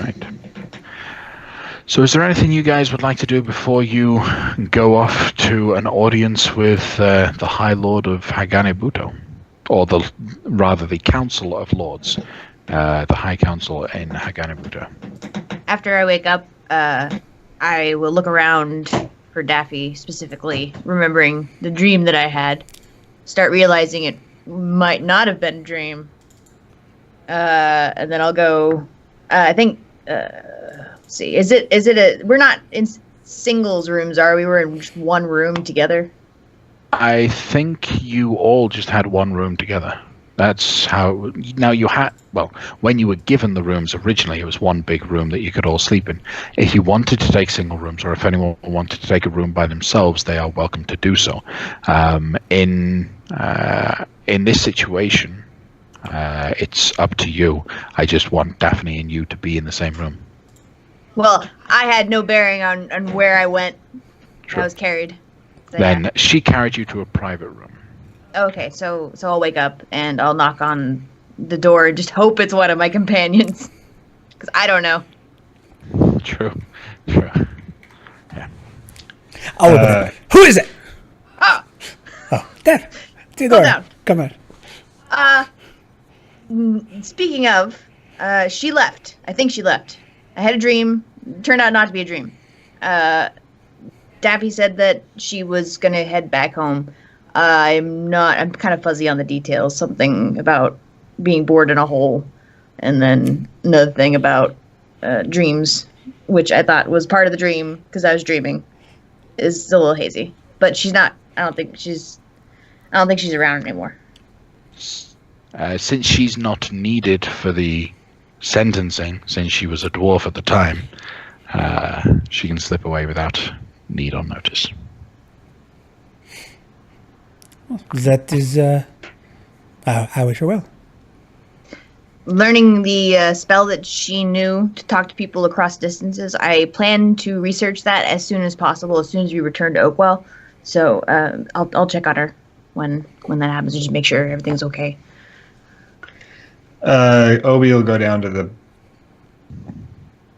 Right. So is there anything you guys would like to do before you go off to an audience with the High Lord of Haganebuto? Or the Council of Lords, the High Council in Haganebuto. After I wake up, I will look around for Daffy, specifically remembering the dream that I had. Start realizing it might not have been a dream. And then I'll go, I think, let's see, we're not in singles rooms, are we? We're in just one room together. I think you all just had one room together. That's how... Now you had... Well, when you were given the rooms originally, it was one big room that you could all sleep in. If you wanted to take single rooms, or if anyone wanted to take a room by themselves, they are welcome to do so. In this situation, it's up to you. I just want Daphne and you to be in the same room. Well, I had no bearing on where I went. True. I was carried. So, Then yeah. she carried you to a private room. Okay, so I'll wake up and I'll knock on the door and just hope it's one of my companions. Because I don't know. True. Yeah. I'll open it. Who is it? Oh, Oh, there. Theodora, down. come on. Speaking of, she left. I think she left. I had a dream. Turned out not to be a dream. Daffy said that she was going to head back home. I'm kind of fuzzy on the details. Something about being bored in a hole. And then another thing about dreams, which I thought was part of the dream because I was dreaming, is still a little hazy. But she's not, I don't think she's around anymore. Since she's not needed for the sentencing, since she was a dwarf at the time, she can slip away without need or notice. That is, I wish her well. Learning the spell that she knew to talk to people across distances, I plan to research that as soon as possible, as soon as we return to Oakwell. So I'll check on her when that happens, and just make sure everything's okay. Obi will go down to the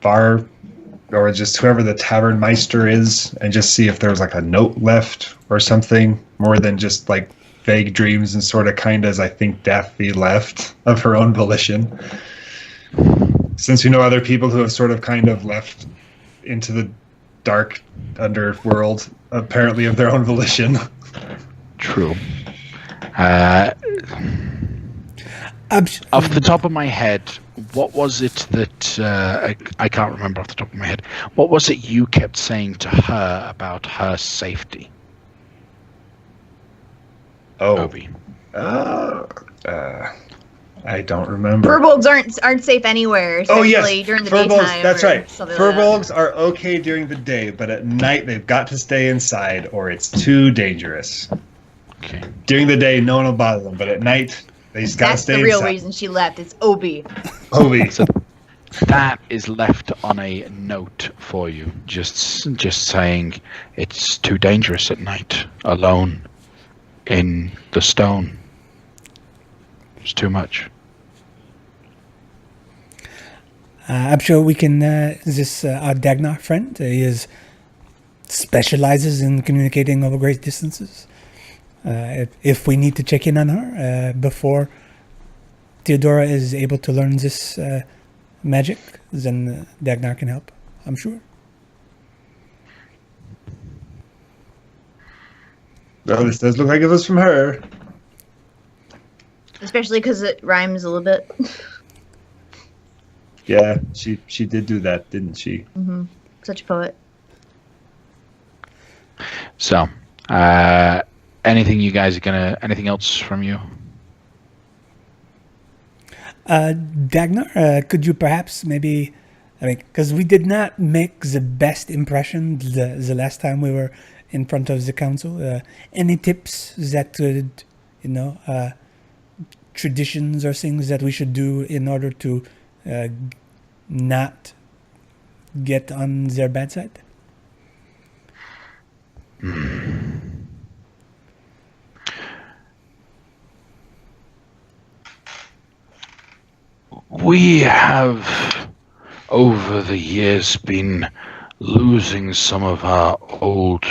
bar, or just whoever the tavern meister is, and just see if there's like a note left or something, more than just like vague dreams and sort of kind of as I think Daffy left of her own volition. Since we know other people who have sort of kind of left into the dark underworld, apparently of their own volition. True. Off the top of my head, what was it that I can't remember off the top of my head? What was it you kept saying to her about her safety? Oh, Obi. I don't remember. Furbolgs aren't safe anywhere, especially during the daytime. That's right. Furbolgs that. are okay during the day, but at night they've got to stay inside or it's too dangerous. Okay. During the day, no one will bother them, but at night they just got to stay inside. That's the real reason she left. It's Obi. Obi. So that is left on a note for you, just saying it's too dangerous at night, alone, in the stone. It's too much. I'm sure we can. Our Dagnar friend, he specializes in communicating over great distances. If we need to check in on her before Theodora is able to learn this magic, then Dagnar can help, I'm sure. Well, this does look like it was from her. Especially because it rhymes a little bit. Yeah, she did do that, didn't she? Mm-hmm. such a poet. So, anything you guys are anything else from you? Dagnar, could you perhaps maybe, because we did not make the best impression the last time we were in front of the council. Any tips that could, traditions or things that we should do in order to not get on their bad side? We have, over the years, been losing some of our old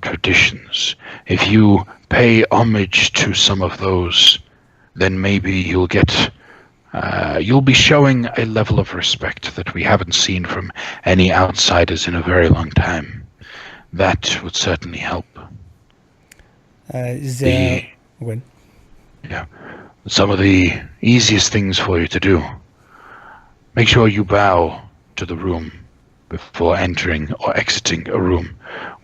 traditions. If you pay homage to some of those, then maybe you'll be showing a level of respect that we haven't seen from any outsiders in a very long time. That would certainly help. Is there... When? Yeah. Some of the easiest things for you to do. Make sure you bow to the room before entering or exiting a room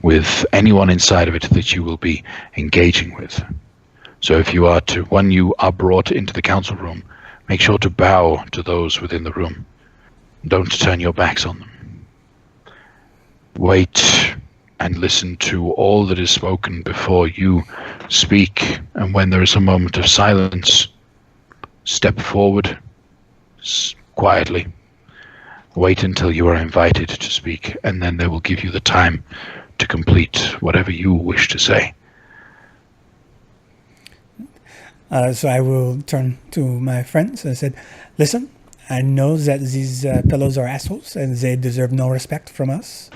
with anyone inside of it that you will be engaging with. So if you are when you are brought into the council room, make sure to bow to those within the room. Don't turn your backs on them. Wait and listen to all that is spoken before you speak, and when there is a moment of silence, step forward quietly. Wait until you are invited to speak, and then they will give you the time to complete whatever you wish to say. So I will turn to my friends and said, listen, I know that these fellows are assholes and they deserve no respect from us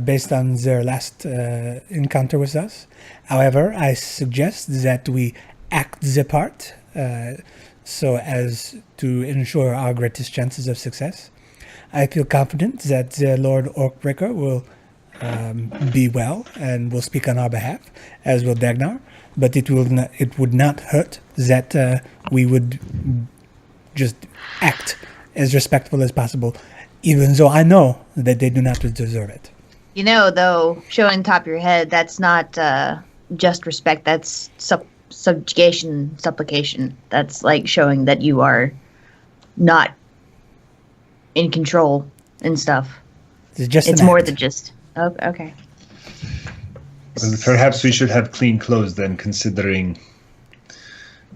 based on their last encounter with us. However, I suggest that we act the part so as to ensure our greatest chances of success. I feel confident that the Lord Orkbreaker will be well and will speak on our behalf, as will Dagnar. But it would not hurt that we would just act as respectful as possible, even though I know that they do not deserve it. Though, showing top of your head, that's not just respect, that's subjugation, supplication. That's like showing that you are not in control and stuff. It's more than just... Oh, okay. Well, perhaps we should have clean clothes then, considering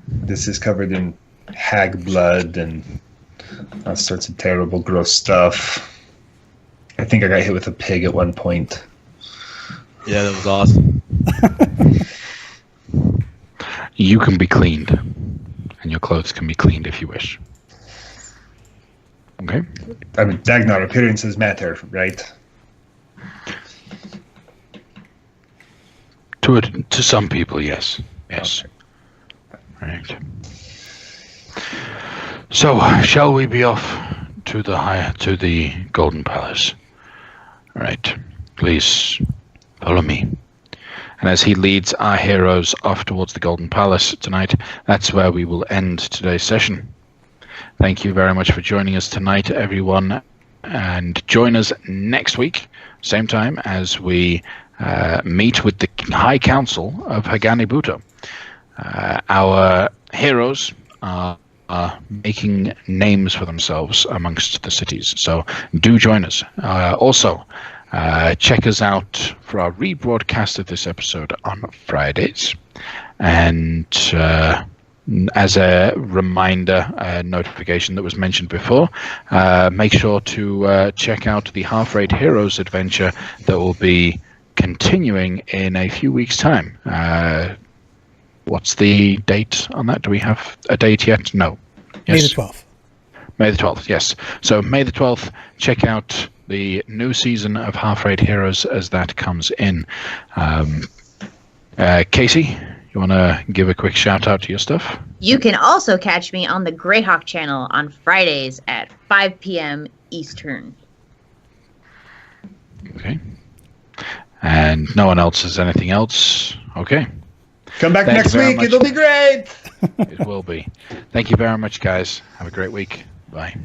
this is covered in hag blood and all sorts of terrible, gross stuff. I think I got hit with a pig at one point. Yeah, that was awesome. You can be cleaned, and your clothes can be cleaned if you wish. Okay? I mean, Dagnar, appearances matter, right? To some people, yes. Yes. Okay. Right. So, shall we be off to the Golden Palace? All right. Please follow me. And as he leads our heroes off towards the Golden Palace tonight, that's where we will end today's session. Thank you very much for joining us tonight, everyone. And join us next week, same time, as we meet with the High Council of Haganibuto. Our heroes are making names for themselves amongst the cities, so do join us. Also, check us out for our rebroadcast of this episode on Fridays. And as a reminder, a notification that was mentioned before, make sure to check out the Half-Rate Heroes adventure that will be continuing in a few weeks' time. What's the date on that? Do we have a date yet? No. Yes. May the 12th. May the 12th, yes. So May the 12th, check out the new season of Half-Rate Heroes as that comes in. Casey, you want to give a quick shout out to your stuff? You can also catch me on the Greyhawk channel on Fridays at 5 p.m. Eastern. Okay. And no one else has anything else? Okay. Come back next week. It'll be great. It will be. Thank you very much, guys. Have a great week. Bye.